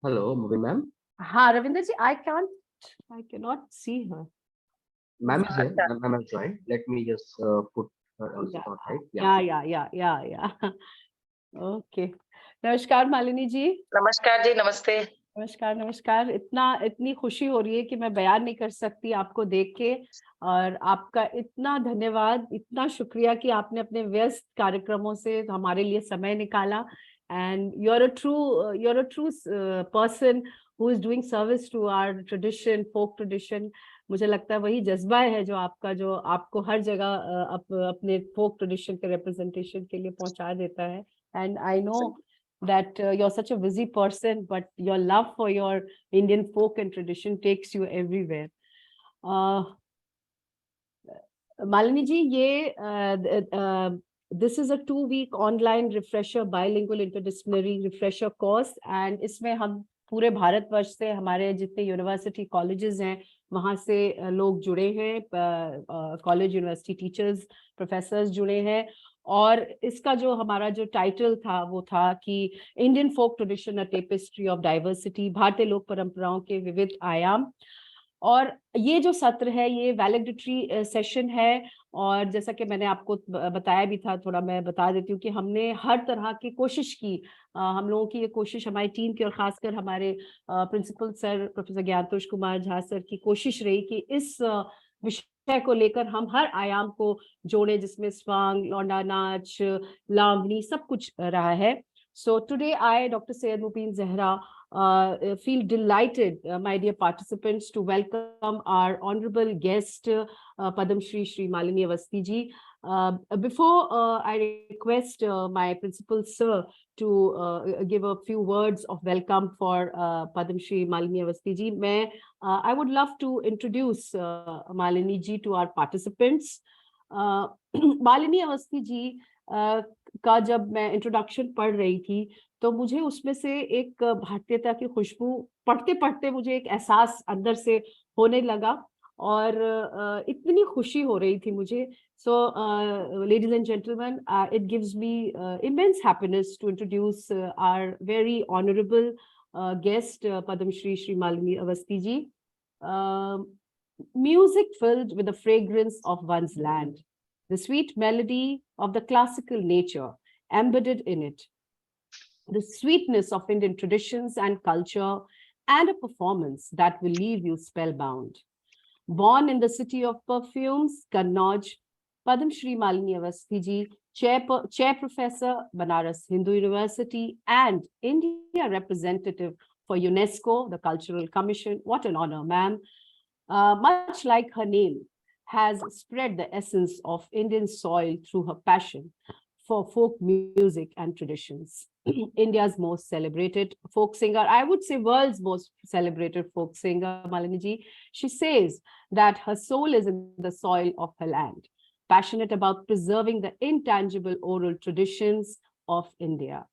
Hello, Movie ma'am. हाँ रविंद्र जी, I cannot see her. Ma'am is here. Ma'am has joined. Let me just put her on Yeah, spot, right? Yeah. yeah. Okay. नमस्कार मालिनी जी। नमस्कार जी, नमस्ते। नमस्कार। इतनी खुशी हो रही है कि मैं बयान नहीं कर सकती आपको देख के। और आपका इतना धन्यवाद, इतना शुक्रिया कि आपने अपने व्यस्त कार्यक्रमों से हमारे लिए समय निकाला। And you're a true person who is doing service to our tradition, folk tradition. मुझे लगता है वही जज्बा है जो आपको हर जगह अपने फोक ट्रेडिशन के रिप्रेजेंटेशन के लिए पहुंचा देता है। And I know that you're such a busy person, but your love for your Indian folk and tradition takes you everywhere. Malini ji, this is a 2-week online refresher, bilingual interdisciplinary refresher course, and इसमें हम पूरे भारतवर्ष से हमारे जितने university colleges हैं वहाँ से लोग जुड़े हैं, कॉलेज यूनिवर्सिटी टीचर्स प्रोफेसर्स जुड़े हैं। और इसका जो हमारा जो टाइटल था वो था कि Indian folk tradition, a tapestry of diversity, भारतीय लोक परंपराओं के विविध आयाम। और ये जो सत्र है ये वैलिडिटरी सेशन है, और जैसा कि मैंने आपको बताया भी था, थोड़ा मैं बता देती हूँ कि हमने हर तरह की कोशिश की। हम लोगों की ये कोशिश, हमारी टीम की और खासकर हमारे principal sir professor Gyantosh Kumar Jha sir की कोशिश रही कि इस विषय को लेकर हम हर आयाम को जोड़े, जिसमें स्वांग, लौंडा नाच, लावनी सब कुछ रहा है। So today I, Dr. Syed Mubin Zehra, feel delighted, my dear participants, to welcome our honorable guest, Padam Shri Malini Awasthi ji. Before I request my principal sir to give a few words of welcome for Padam Shri Malini Awasthi ji, I would love to introduce Malini ji to our participants. Malini Awasthi ji का जब मैं introduction पढ़ रही थी तो मुझे उसमें से एक भारतीयता की खुशबू पढ़ते पढ़ते मुझे एक एहसास अंदर से होने लगा, और इतनी खुशी हो रही थी मुझे। So ladies and gentlemen, it gives me immense happiness to introduce our very honourable guest, Padam Shri Malini Awasthi ji. Music filled with the fragrance of one's land, the sweet melody of the classical nature embedded in it, the sweetness of Indian traditions and culture, and a performance that will leave you spellbound. Born in the city of perfumes, Kannauj, Padam Shri Malini Awasthi ji, Chair Professor, Banaras Hindu University, and India representative for UNESCO, the Cultural Commission. What an honor, ma'am. Much like her name, has spread the essence of Indian soil through her passion for folk music and traditions. India's most celebrated folk singer, I would say world's most celebrated folk singer, Malini ji, she says that her soul is in the soil of her land, passionate about preserving the intangible oral traditions of India.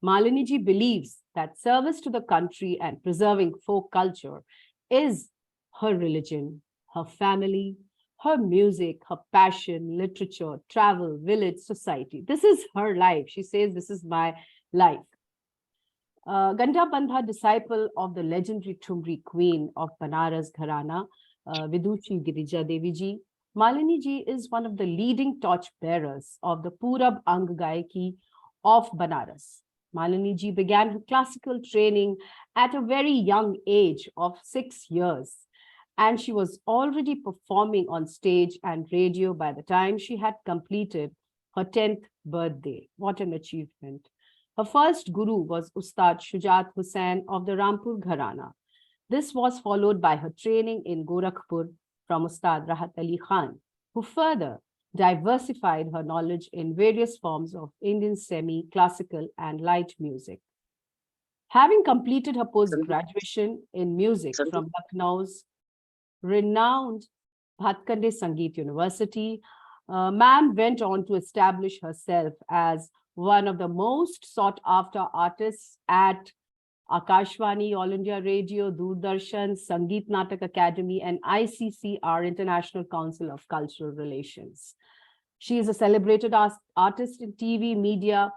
Malini ji believes that service to the country and preserving folk culture is her religion, her family, her music, her passion, literature, travel, village, society. This is her life. She says, this is my life. Ganda Bandha, disciple of the legendary Thumri queen of Banaras Gharana, Vidushi Girija Devi ji, Malini ji is one of the leading torch bearers of the Purab Ang Gayaki of Banaras. Malini ji began her classical training at a very young age of 6 years, and she was already performing on stage and radio by the time she had completed her 10th birthday. What an achievement. Her first guru was Ustad Shujat Hussain of the Rampur Gharana. This was followed by her training in Gorakhpur from Ustad Rahat Ali Khan, who further diversified her knowledge in various forms of Indian semi-classical and light music. Having completed her post-graduation in music from Lucknow's renowned Bhatkande Sangeet University, ma'am went on to establish herself as one of the most sought-after artists at Akashvani, All India Radio, Doordarshan, Sangeet Natak Academy, and ICCR, International Council of Cultural Relations. She is a celebrated artist in TV, media.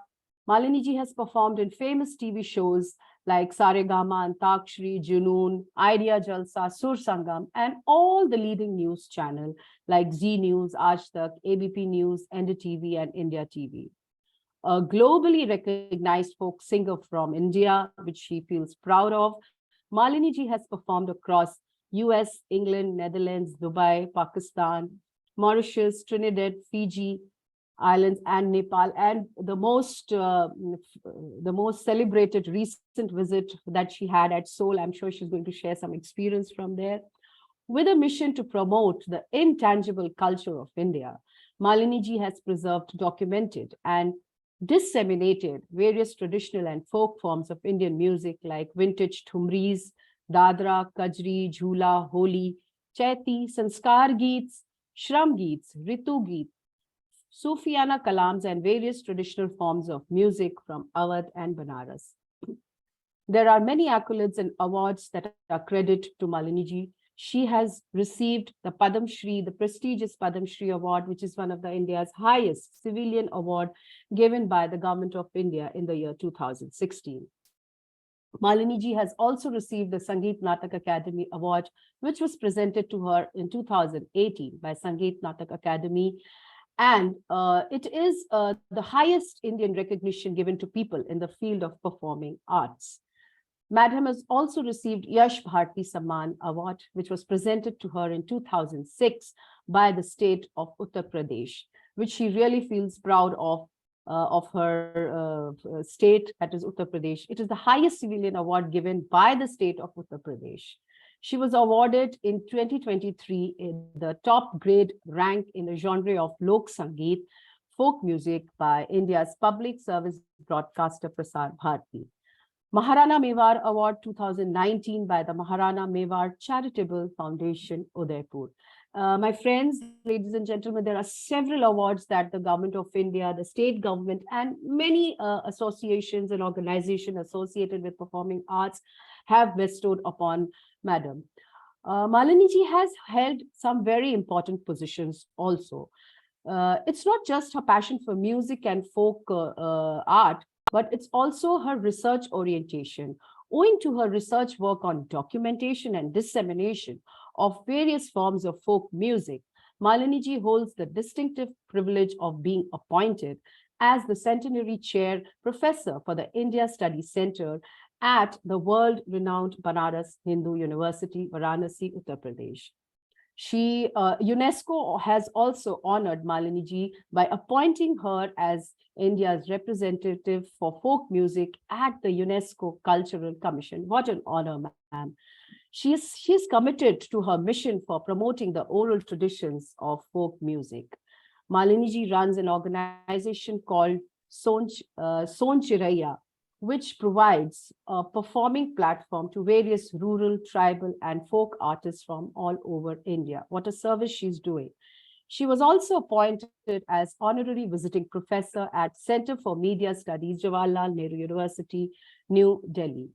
Malini ji has performed in famous TV shows like Saregama, Antakshari, Junoon, Idea Jalsa, Sur Sangam, and all the leading news channel like Z News, Aaj Tak, ABP News, NDTV, and India TV. A globally recognized folk singer from India, which she feels proud of, Malini ji has performed across US, England, Netherlands, Dubai, Pakistan, Mauritius, Trinidad, Fiji Islands, and Nepal. And the most celebrated recent visit that she had at Seoul, I'm sure she's going to share some experience from there. With a mission to promote the intangible culture of India, Malini ji has preserved, documented, and disseminated various traditional and folk forms of Indian music like vintage thumris, dadra, kajri, jhula, holi, chaiti, sanskar geets, shram geets, ritu geet, Sufiana kalams, and various traditional forms of music from Awadh and Banaras. There are many accolades and awards that are credited to Malini ji. She has received the Padam Shri, the prestigious Padam Shri Award, which is one of India's highest civilian award given by the Government of India in the year 2016. Malini ji has also received the Sangeet Natak Academy Award, which was presented to her in 2018 by Sangeet Natak Academy. And it is the highest Indian recognition given to people in the field of performing arts. Madam has also received Yash Bharti Samman Award, which was presented to her in 2006 by the state of Uttar Pradesh, which she really feels proud of her state, that is Uttar Pradesh. It is the highest civilian award given by the state of Uttar Pradesh. She was awarded in 2023 in the top grade rank in the genre of Lok Sangeet, folk music by India's public service broadcaster Prasar Bharati. Maharana Mewar Award 2019 by the Maharana Mewar Charitable Foundation, Udaipur. My friends, ladies and gentlemen, there are several awards that the Government of India, the state government, and many associations and organizations associated with performing arts have bestowed upon Madam. Malini ji has held some very important positions also. It's not just her passion for music and folk art, but it's also her research orientation. Owing to her research work on documentation and dissemination of various forms of folk music, Malini ji holds the distinctive privilege of being appointed as the Centenary Chair Professor for the India Studies Center at the world-renowned Banaras Hindu University, Varanasi, Uttar Pradesh. UNESCO has also honored Malini ji by appointing her as India's representative for folk music at the UNESCO Cultural Commission. What an honor, ma'am. She's committed to her mission for promoting the oral traditions of folk music. Malini ji runs an organization called Sonch Chiraiya, which provides a performing platform to various rural, tribal, and folk artists from all over India. What a service she's doing. She was also appointed as honorary visiting professor at Center for Media Studies, Jawaharlal Nehru University, New Delhi.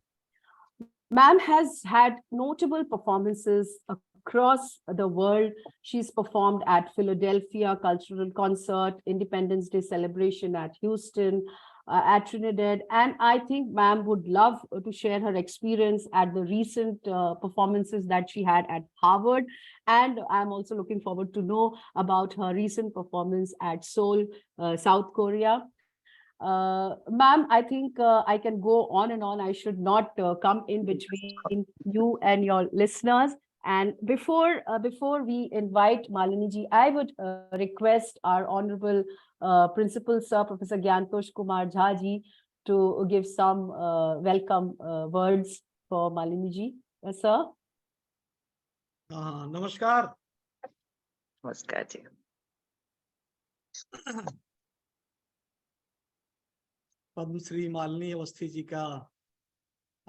Ma'am has had notable performances across the world. She's performed at Philadelphia Cultural Concert, Independence Day celebration at Houston, at Trinidad, and I think ma'am would love to share her experience at the recent performances that she had at Harvard, and I'm also looking forward to know about her recent performance at Seoul, South Korea. Ma'am, I think I can go on and on. I should not come in between you and your listeners. And before we invite Malini ji, I would request our Honorable Principal Sir, Professor Gyantosh Kumar Jha ji, to give some welcome words for Malini ji. Yes, sir. Namaskar. Namaskar ji. Padma Shri Malini Awasthi जी का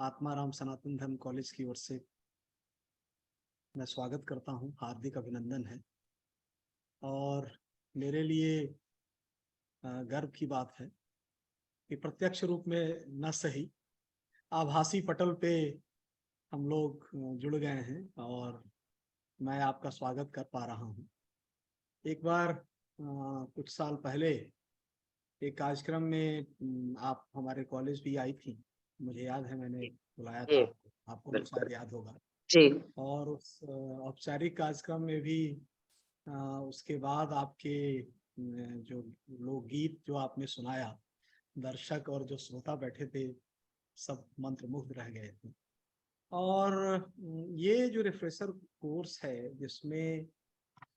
Atmaram Sanatan Dharma college की ओर से मैं स्वागत करता हूं, हार्दिक अभिनंदन है। और मेरे लिए गर्व की बात है कि प्रत्यक्ष रूप में न सही आभासी पटल पे हम लोग जुड़ गए हैं और मैं आपका स्वागत कर पा रहा हूं। एक बार कुछ साल पहले एक कार्यक्रम में आप हमारे कॉलेज भी आई थी, मुझे याद है मैंने बुलाया जी, था आपको भी बिल्कुल। शायद याद होगा। जी, और उस औपचारिक कार्यक्रम में भी उसके बाद आपके जो लोकगीत जो आपने सुनाया, दर्शक और जो श्रोता बैठे थे सब मंत्रमुग्ध रह गए थे। और ये जो रिफ्रेशर कोर्स है जिसमें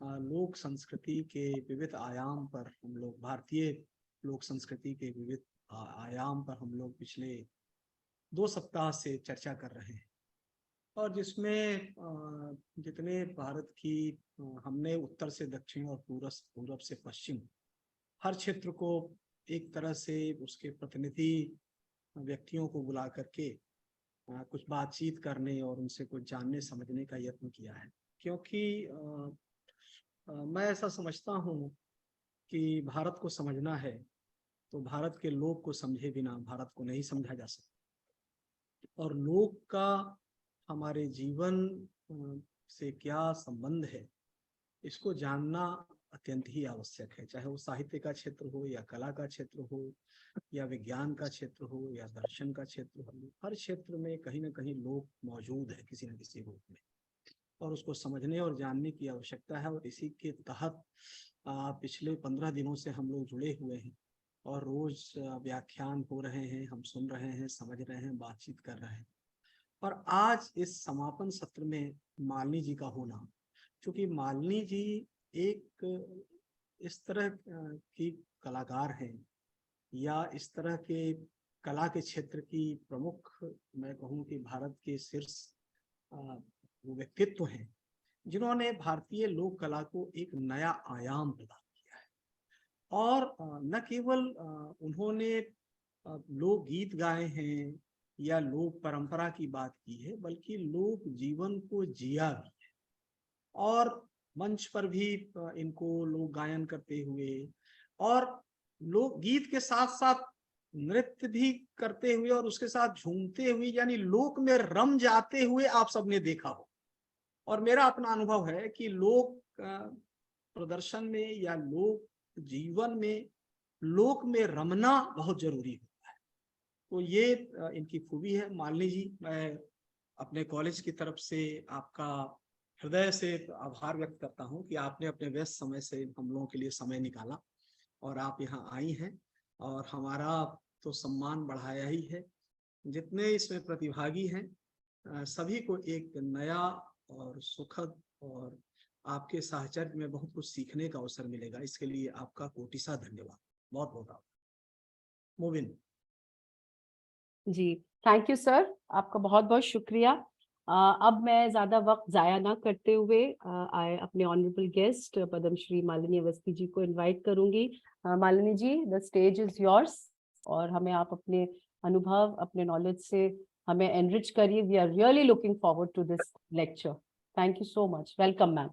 लोक संस्कृति के विविध आयाम पर हम लोग, भारतीय लोक संस्कृति के विविध आयाम पर हम लोग पिछले 2 सप्ताह से चर्चा कर रहे हैं, और जिसमें जितने भारत की हमने उत्तर से दक्षिण और पूरब से पश्चिम हर क्षेत्र को एक तरह से उसके प्रतिनिधि व्यक्तियों को बुला करके कुछ बातचीत करने और उनसे कुछ जानने समझने का यत्न किया है। क्योंकि मैं ऐसा समझता हूँ कि भारत को समझना है तो भारत के लोग को समझे बिना भारत को नहीं समझा जा सकता, और लोग का हमारे जीवन से क्या संबंध है इसको जानना अत्यंत ही आवश्यक है। चाहे वो साहित्य का क्षेत्र हो या कला का क्षेत्र हो या विज्ञान का क्षेत्र हो या दर्शन का क्षेत्र हो, हर क्षेत्र में कहीं ना कहीं लोग मौजूद है किसी न किसी रूप में, और उसको समझने और जानने की आवश्यकता है। और इसी के तहत पिछले 15 दिनों से हम लोग जुड़े हुए हैं और रोज व्याख्यान हो रहे हैं, हम सुन रहे हैं, समझ रहे हैं, बातचीत कर रहे हैं। और आज इस समापन सत्र में मालिनी जी का होना, क्योंकि मालिनी जी एक इस तरह की कलाकार हैं या इस तरह के कला के क्षेत्र की प्रमुख, मैं कहूँ कि भारत के शीर्ष वो व्यक्तित्व हैं जिन्होंने भारतीय लोक कला को एक नया आयाम प्रदान किया है। और न केवल उन्होंने लोक गीत गाए हैं या लोक परंपरा की बात की है, बल्कि लोक जीवन को जिया भी है। और मंच पर भी इनको लोक गायन करते हुए और लोक गीत के साथ साथ नृत्य भी करते हुए और उसके साथ झूमते हुए, यानी लोक में रम जाते हुए आप सबने देखा हो। और मेरा अपना अनुभव है कि लोक प्रदर्शन में या लोक जीवन में लोक में रमना बहुत जरूरी होता है। तो ये इनकी खूबी है। मालिनी जी, मैं अपने कॉलेज की तरफ से आपका हृदय से आभार व्यक्त करता हूं कि आपने अपने व्यस्त समय से हम लोगों के लिए समय निकाला और आप यहाँ आई हैं, और हमारा तो सम्मान बढ़ाया ही है। जितने इसमें प्रतिभागी हैं सभी को एक नया और सुखद और आपके साहचर्य में बहुत कुछ सीखने का अवसर मिलेगा। इसके लिए आपका कोटिसा धन्यवाद, बहुत बहुत आभार। मोबिन जी, थैंक यू सर, आपका बहुत बहुत शुक्रिया। अब मैं ज्यादा वक्त जाया ना करते हुए अपने ऑनरेबल गेस्ट पद्मश्री मालिनी अवस्थी जी को इनवाइट करूंगी। Malini ji, the stage is yours, और हमें आप अपने अनुभव, अपने नॉलेज से हमें एनरिच करिए। We are really looking forward to this lecture. Thank you so much. Welcome ma'am.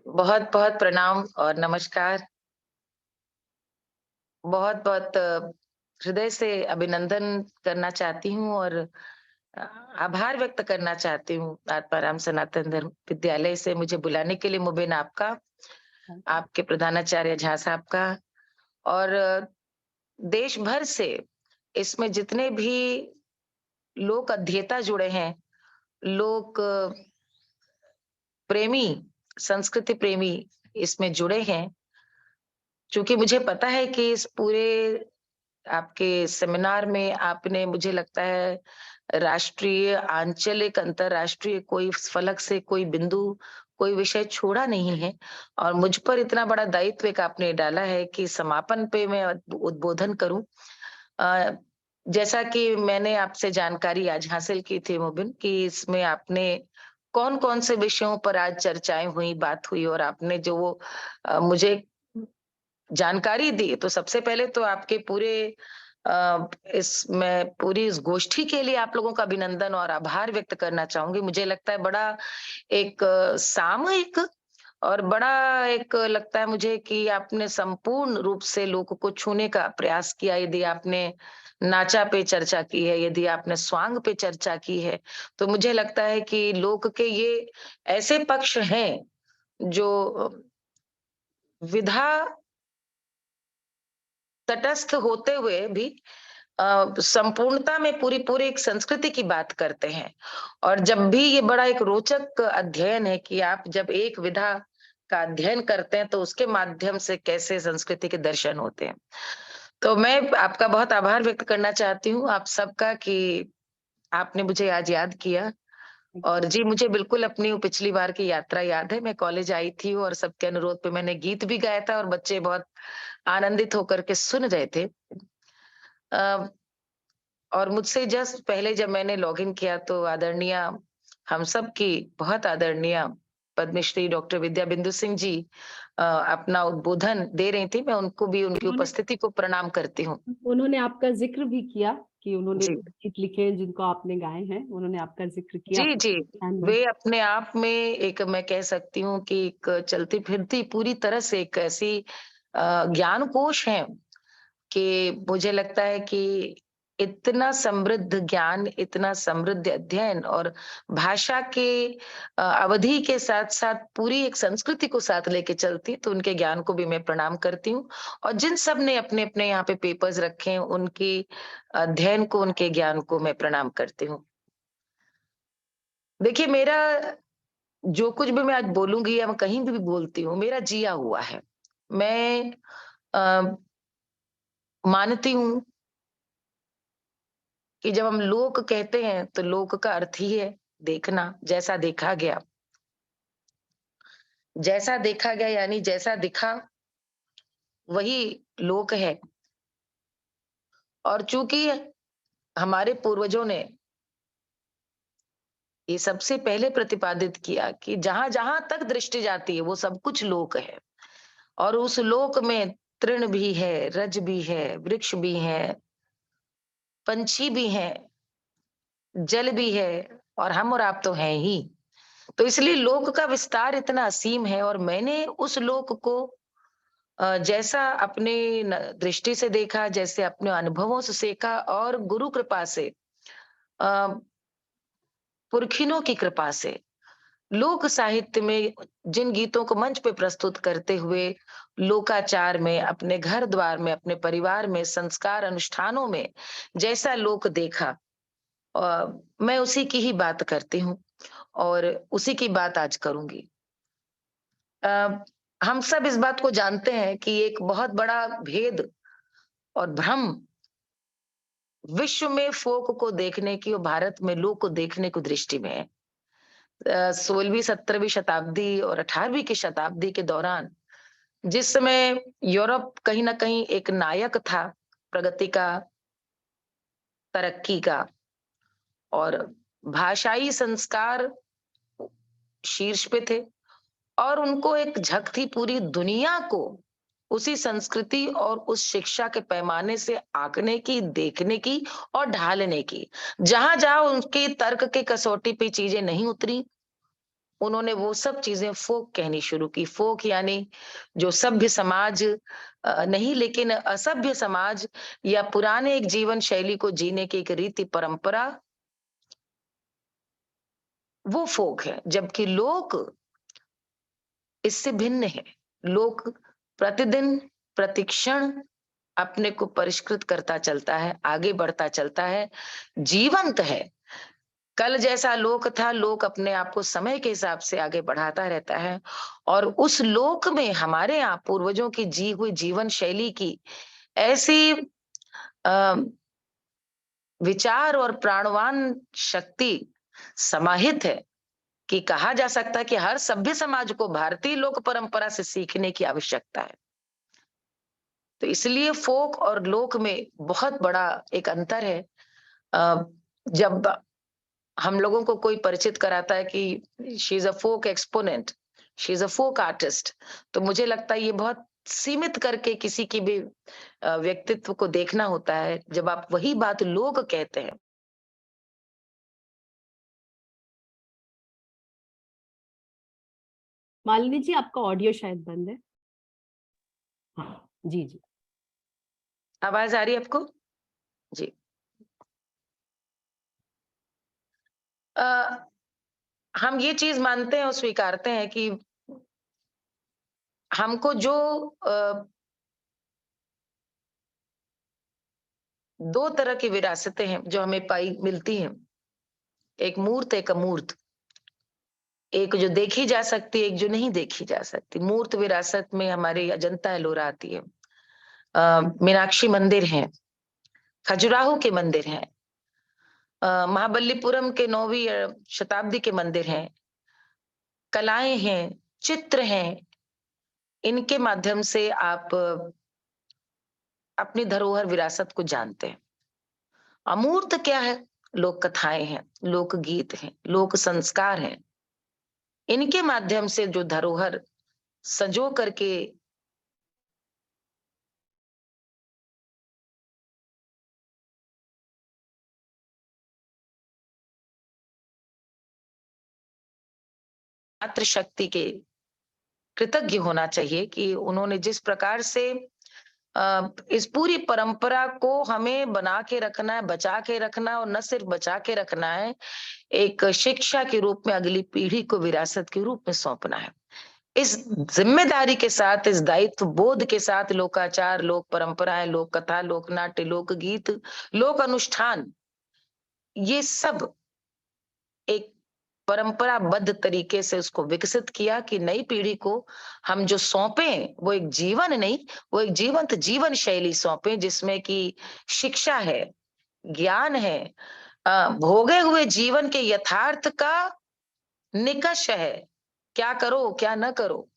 बहुत बहुत प्रणाम और नमस्कार। बहुत बहुत हृदय से अभिनंदन करना चाहती हूँ और आभार व्यक्त करना चाहती हूँ आत्माराम सनातन धर्म विद्यालय से मुझे बुलाने के लिए। मुबीन आपका, आपके प्रधानाचार्य झा साहब का, और देश भर से इसमें जितने भी लोक अध्येता जुड़े हैं, लोक प्रेमी, संस्कृति प्रेमी इसमें जुड़े हैं। क्योंकि मुझे पता है कि इस पूरे आपके सेमिनार में आपने, मुझे लगता है, राष्ट्रीय, आंचलिक, अंतरराष्ट्रीय कोई फलक से कोई बिंदु, कोई विषय छोड़ा नहीं है। और मुझ पर इतना बड़ा दायित्व एक आपने डाला है कि समापन पे मैं उद्बोधन करूं। जैसा कि मैंने आपसे जानकारी आज हासिल की थी मोबिन, कि इसमें आपने कौन-कौन से विषयों पर आज चर्चाएं हुई, बात हुई, और आपने जो वो मुझे जानकारी दी, तो सबसे पहले तो आपके पूरे इसमें पूरी इस गोष्ठी के लिए आप लोगों का अभिनंदन और आभार व्यक्त करना चाहूंगी। मुझे लगता है बड़ा एक सामूहिक और बड़ा एक लगता है मुझे कि आपने संपूर्ण रूप से लोगों को छूने का प्रयास किया। यदि आपने नाचा पे चर्चा की है, यदि आपने स्वांग पे चर्चा की है, तो मुझे लगता है कि लोक के ये ऐसे पक्ष हैं जो विधा तटस्थ होते हुए भी संपूर्णता में पूरी एक संस्कृति की बात करते हैं। और जब भी ये बड़ा एक रोचक अध्ययन है कि आप जब एक विधा का अध्ययन करते हैं तो उसके माध्यम से कैसे संस्कृति के दर्शन होते हैं। तो मैं आपका बहुत आभार व्यक्त करना चाहती हूँ आप सबका कि आपने मुझे आज याद किया। और जी, मुझे बिल्कुल अपनी वो पिछली बार की यात्रा याद है। मैं कॉलेज आई थी और सबके अनुरोध पे मैंने गीत भी गाया था और बच्चे बहुत आनंदित होकर के सुन रहे थे। अ, और मुझसे जस्ट पहले जब मैंने लॉगिन किया तो आदरणीय हम सब की बहुत आदरणीय पद्मश्री डॉक्टर विद्या बिंदु सिंह जी अपना उद्बोधन दे रही थी। मैं उनको भी उनकी उन्होंने उपस्थिति को प्रणाम करती हूँ। उन्होंने आपका जिक्र भी किया कि उन्होंने जी, गीत लिखे हैं जिनको आपने गाए हैं, उन्होंने आपका जिक्र किया। जी, जी। धन्यवाद। वे अपने आप में एक मैं कह सकती हूँ कि एक चलती-फिरती पूरी तरह से एक ऐसी ज्ञान कोश हैं कि मुझे लगता है कि इतना समृद्ध ज्ञान, इतना समृद्ध अध्ययन और भाषा के अवधि के साथ-साथ पूरी एक संस्कृति को साथ लेके चलती, तो उनके ज्ञान को भी मैं प्रणाम करती हूँ। और जिन सब ने अपने-अपने यहाँ पे पेपर्स रखे हैं, उनके अध्ययन को, उनके ज्ञान को मैं प्रणाम करती हूँ। देखिए, मेरा जो कुछ भी मैं आज बोलूँगी या मैं कहीं भी बोलती हूँ, मेरा जिया हुआ है। मैं अ, मानती हूँ कि जब हम लोक कहते हैं तो लोक का अर्थ ही है देखना, जैसा देखा गया। जैसा देखा गया यानी जैसा दिखा वही लोक है। और चूंकि हमारे पूर्वजों ने ये सबसे पहले प्रतिपादित किया कि जहां-जहां तक दृष्टि जाती है वो सब कुछ लोक है। और उस लोक में तृण भी है, रज भी है, वृक्ष भी है, पंछी भी हैं, जल भी है और हम और आप तो हैं ही। तो इसलिए लोक का विस्तार इतना असीम है और मैंने उस लोक को जैसा अपने दृष्टि से देखा, जैसे अपने अनुभवों से सीखा और गुरु कृपा से अ, पुरखिनों की कृपा से लोक साहित्य में जिन गीतों को मंच पे प्रस्तुत करते हुए लोकाचार में, अपने घर द्वार में, अपने परिवार में, संस्कार अनुष्ठानों में जैसा लोक देखा मैं उसी की ही बात करती हूँ और उसी की बात आज करूंगी। अ, हम सब इस बात को जानते हैं कि एक बहुत बड़ा भेद और भ्रम विश्व में फोक को देखने की और भारत में लोक को देखने की दृष्टि में है। 16वीं 17वीं शताब्दी और 18वीं की शताब्दी के दौरान जिस समय यूरोप कहीं ना कहीं एक नायक था प्रगति का, तरक्की का और भाषाई संस्कार शीर्ष पे थे और उनको एक झक थी पूरी दुनिया को उसी संस्कृति और उस शिक्षा के पैमाने से आंकने की, देखने की और ढालने की। जहां-जहां उनके तर्क के कसौटी पे चीजें नहीं उतरी, उन्होंने वो सब चीजें फोक कहनी शुरू की। फोक यानी जो सभ्य समाज नहीं लेकिन असभ्य समाज या पुराने एक जीवन शैली को जीने की एक रीति परंपरा, वो फोक है। जबकि लोक इससे भिन्न है। लोक प्रतिदिन, प्रतिक्षण अपने को परिष्कृत करता चलता है, आगे बढ़ता चलता है, जीवंत है। कल जैसा लोक था, लोक अपने आप को समय के हिसाब से आगे बढ़ाता रहता है और उस लोक में हमारे यहाँ पूर्वजों की जी हुई जीवन शैली की ऐसी अ, विचार और प्राणवान शक्ति समाहित है कि कहा जा सकता है कि हर सभ्य समाज को भारतीय लोक परंपरा से सीखने की आवश्यकता है। तो इसलिए फोक और लोक में बहुत बड़ा एक अंतर है। अ, जब हम लोगों को कोई परिचित कराता है कि she is a folk exponent, she is a folk artist, तो मुझे लगता है ये बहुत सीमित करके किसी की भी व्यक्तित्व को देखना होता है। जब आप वही बात लोग कहते हैं मालिनी जी, आपका ऑडियो शायद बंद है। हाँ जी जी। आवाज आ रही है आपको? जी। अ, हम ये चीज मानते हैं और स्वीकारते हैं कि हमको जो दो तरह की विरासतें हैं जो हमें पाई मिलती हैं, एक मूर्त, एक अमूर्त। एक जो देखी जा सकती है, एक जो नहीं देखी जा सकती। मूर्त विरासत में हमारे अजंता एलोरा आती है, मीनाक्षी मंदिर है, खजुराहो के मंदिर हैं, महाबलीपुरम के 9वीं शताब्दी के मंदिर हैं, कलाएं हैं, चित्र हैं। इनके माध्यम से आप अपनी धरोहर विरासत को जानते हैं। अमूर्त क्या है? लोक कथाएं हैं, लोक गीत हैं, लोक संस्कार हैं। इनके माध्यम से जो धरोहर संजो करके मातृशक्ति के कृतज्ञ होना चाहिए कि उन्होंने जिस प्रकार से इस पूरी परंपरा को हमें बना के रखना है, बचा के रखना, और न सिर्फ बचा के रखना है, एक शिक्षा के रूप में अगली पीढ़ी को विरासत के रूप में सौंपना है। इस जिम्मेदारी के साथ, इस दायित्व बोध के साथ लोकाचार, लोक परंपराएं, लोक कथा, लोक नाट्य, लोक गीत, लोक अनुष्ठान, ये सब एक परंपराबद्ध तरीके से उसको विकसित किया कि नई पीढ़ी को हम जो सौंपे वो एक जीवन नहीं, वो एक जीवंत जीवन शैली सौंपे, जिसमें कि शिक्षा है, ज्ञान है, भोगे हुए जीवन के यथार्थ का निकष है, क्या करो क्या न करो।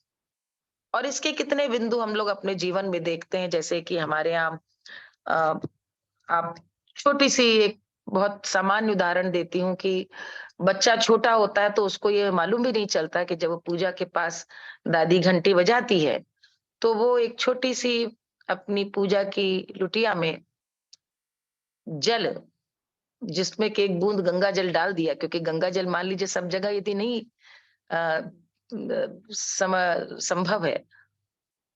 और इसके कितने बिंदु हम लोग अपने जीवन में देखते हैं, जैसे कि हमारे यहाँ आप छोटी सी एक बहुत सामान्य उदाहरण देती हूँ कि बच्चा छोटा होता है तो उसको ये मालूम भी नहीं चलता कि जब वो पूजा के पास दादी घंटी बजाती है तो वो एक छोटी सी अपनी पूजा की लुटिया में जल, जिसमें कि एक बूंद गंगा जल डाल दिया, क्योंकि गंगा जल मान लीजिए सब जगह यदि नहीं संभव है,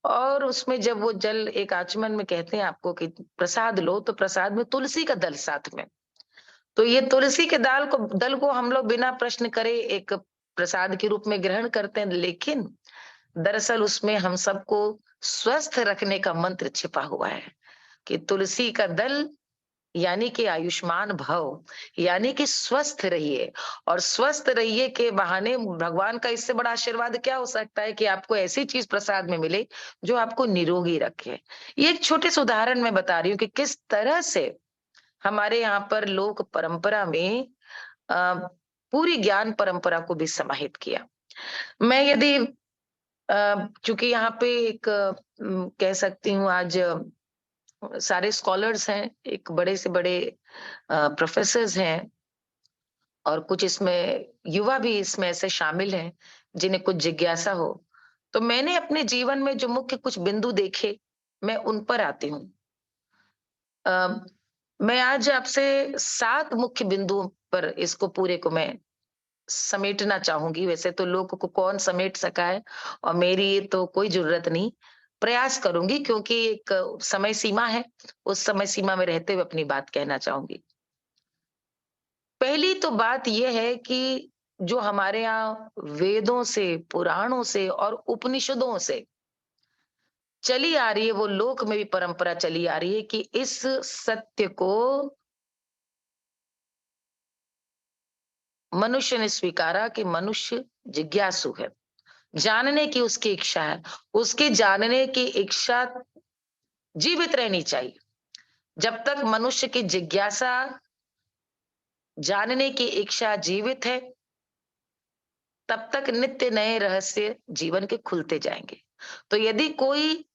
और उसमें जब वो जल एक आचमन में कहते हैं आपको कि प्रसाद लो, तो प्रसाद में तुलसी का दल साथ में, तो ये तुलसी के दल को हम लोग बिना प्रश्न करे एक प्रसाद के रूप में ग्रहण करते हैं, लेकिन दरअसल उसमें हम सबको स्वस्थ रखने का मंत्र छिपा हुआ है कि तुलसी का दल यानी कि आयुष्मान भव, यानी कि स्वस्थ रहिए। और स्वस्थ रहिए के बहाने भगवान का इससे बड़ा आशीर्वाद क्या हो सकता है कि आपको ऐसी चीज प्रसाद में मिले जो आपको निरोगी रखे। ये एक छोटे से उदाहरण मैं बता रही हूँ कि किस तरह से हमारे यहाँ पर लोक परंपरा में पूरी ज्ञान परंपरा को भी समाहित किया। मैं यदि चूंकि यहाँ पे एक कह सकती हूँ आज सारे स्कॉलर्स हैं, एक बड़े से बड़े प्रोफेसर्स हैं, और कुछ इसमें युवा भी इसमें ऐसे शामिल हैं जिन्हें कुछ जिज्ञासा हो, तो मैंने अपने जीवन में जो मुख्य कुछ बिंदु देखे, मैं उन पर आती हूँ। मैं आज आपसे 7 मुख्य बिंदुओं पर इसको पूरे को मैं समेटना चाहूंगी। वैसे तो लोग को कौन समेट सका है, और मेरी तो कोई जरूरत नहीं, प्रयास करूंगी क्योंकि एक समय सीमा है, उस समय सीमा में रहते हुए अपनी बात कहना चाहूंगी। पहली तो बात यह है कि जो हमारे यहाँ वेदों से, पुराणों से और उपनिषदों से चली आ रही है, वो लोक में भी परंपरा चली आ रही है कि इस सत्य को मनुष्य ने स्वीकारा कि मनुष्य जिज्ञासु है, जानने की उसकी इच्छा है, उसके जानने की इच्छा जीवित रहनी चाहिए। जब तक मनुष्य की जिज्ञासा, जानने की इच्छा जीवित है, तब तक नित्य नए रहस्य जीवन के खुलते जाएंगे। तो यदि कोई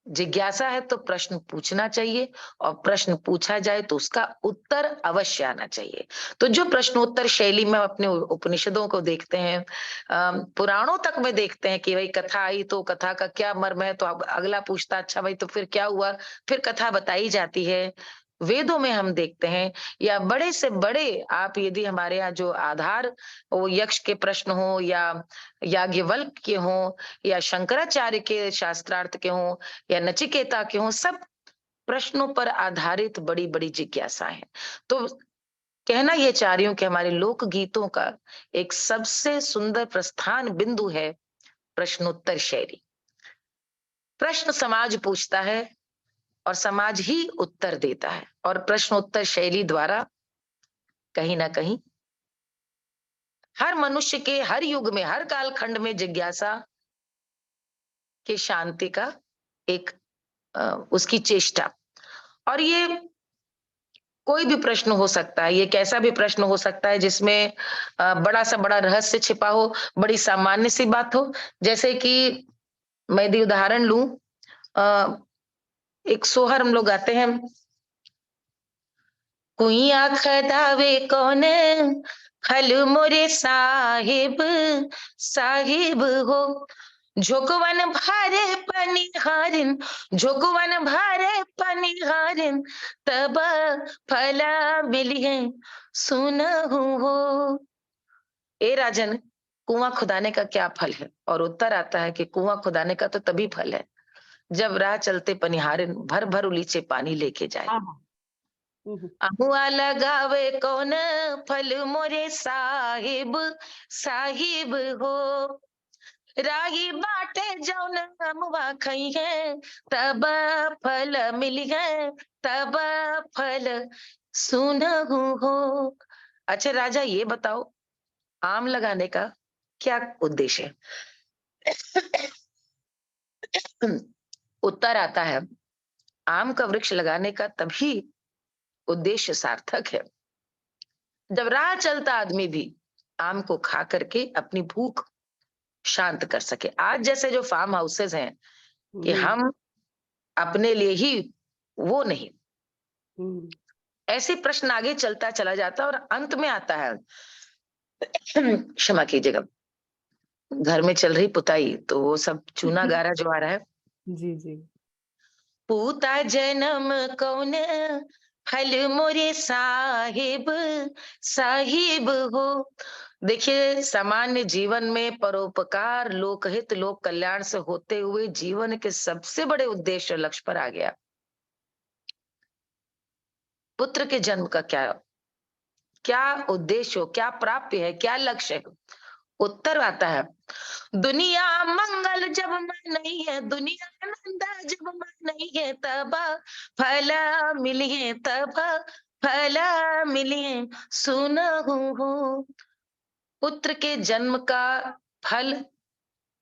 जिज्ञासा है तो प्रश्न पूछना चाहिए, और प्रश्न पूछा जाए तो उसका उत्तर अवश्य आना चाहिए। तो जो प्रश्नोत्तर शैली में अपने उपनिषदों को देखते हैं, पुराणों तक में देखते हैं कि भाई कथा आई तो कथा का क्या मर्म है, तो अगला पूछता अच्छा भाई तो फिर क्या हुआ, फिर कथा बताई जाती है। वेदों में हम देखते हैं, या बड़े से बड़े आप यदि हमारे यहाँ जो आधार वो यक्ष के प्रश्न हो, या याज्ञवल्क्य के हो, या शंकराचार्य के शास्त्रार्थ के हो, या नचिकेता के हो, सब प्रश्नों पर आधारित बड़ी बड़ी जिज्ञासा है। तो कहना ये चाह रही हूँ कि हमारे लोक गीतों का एक सबसे सुंदर प्रस्थान बिंदु है प्रश्नोत्तर शैली। प्रश्न समाज पूछता है और समाज ही उत्तर देता है। और प्रश्नोत्तर शैली द्वारा कहीं ना कहीं हर मनुष्य के हर युग में, हर कालखंड में जिज्ञासा के शांति का एक उसकी चेष्टा, और ये कोई भी प्रश्न हो सकता है, ये कैसा भी प्रश्न हो सकता है जिसमें बड़ा सा बड़ा रहस्य छिपा हो, बड़ी सामान्य सी बात हो। जैसे कि मैं यदि उदाहरण लूं, एक सोहर हम लोग गाते हैं, कुइया खदावे कौन फल मोरे साहिब, साहिब हो, झोकवन भारे पनिहारिन, झोकवन भारे पनिहारिन, तब फला मिलिए सुनहु हो। ए राजन, कुआं खुदाने का क्या फल है? और उत्तर आता है कि कुआं खुदाने का तो तभी फल है जब राह चलते पनिहारिन भर भर उलीचे पानी लेके जाए। अहुआ लगावे कौन फल मोरे साहिब, साहिब हो, राही बाटे जौन अमुआ खई है, तब फल मिली है, तब फल सुनहु हो। अच्छा राजा, ये बताओ आम लगाने का क्या उद्देश्य है? उत्तर आता है, आम का वृक्ष लगाने का तभी उद्देश्य सार्थक है जब राह चलता आदमी भी आम को खा करके अपनी भूख शांत कर सके। आज जैसे जो फार्म हाउसेस हैं कि हम अपने लिए ही, वो नहीं, ऐसे प्रश्न आगे चलता चला जाता और अंत में आता है, क्षमा कीजिएगा, घर में चल रही पुताई, तो वो सब चूना गारा जो आ रहा है। जी जी। पूता जन्म कौन फल मोरे साहिब, साहिब हो। देखिए, सामान्य जीवन में परोपकार, लोकहित, लोक कल्याण से होते हुए जीवन के सबसे बड़े उद्देश्य और लक्ष्य पर आ गया। पुत्र के जन्म का क्या क्या उद्देश्य हो, क्या प्राप्य है, क्या लक्ष्य है? उत्तर आता है, दुनिया मंगल जब मैं नहीं है, दुनिया आनंद जब मैं नहीं है, तब फल मिलिए, तब फल मिलिए सुनहु हो। पुत्र के जन्म का फल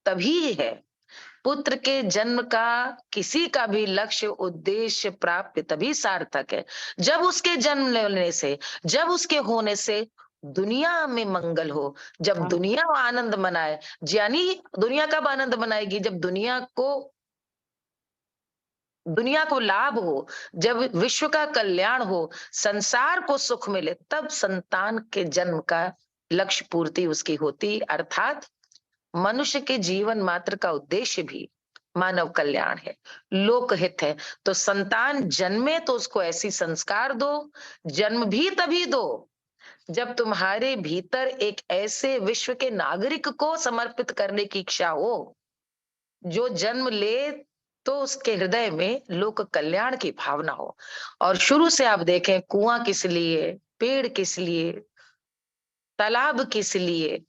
तभी है, पुत्र के जन्म का किसी का भी लक्ष्य, उद्देश्य प्राप्त तभी सार्थक है जब उसके जन्म लेने से, जब उसके होने से दुनिया में मंगल हो, जब दुनिया आनंद मनाए। यानी दुनिया कब आनंद मनाएगी? जब दुनिया को लाभ हो, जब विश्व का कल्याण हो, संसार को सुख मिले, तब संतान के जन्म का लक्ष्य पूर्ति उसकी होती। अर्थात मनुष्य के जीवन मात्र का उद्देश्य भी मानव कल्याण है, लोकहित है। तो संतान जन्मे तो उसको ऐसी संस्कार दो, जन्म भी तभी दो जब तुम्हारे भीतर एक ऐसे विश्व के नागरिक को समर्पित करने की इच्छा हो, जो जन्म ले तो उसके हृदय में लोक कल्याण की भावना हो। और शुरू से आप देखें, कुआं किस लिए, पेड़ किस लिए, तालाब किस लिए,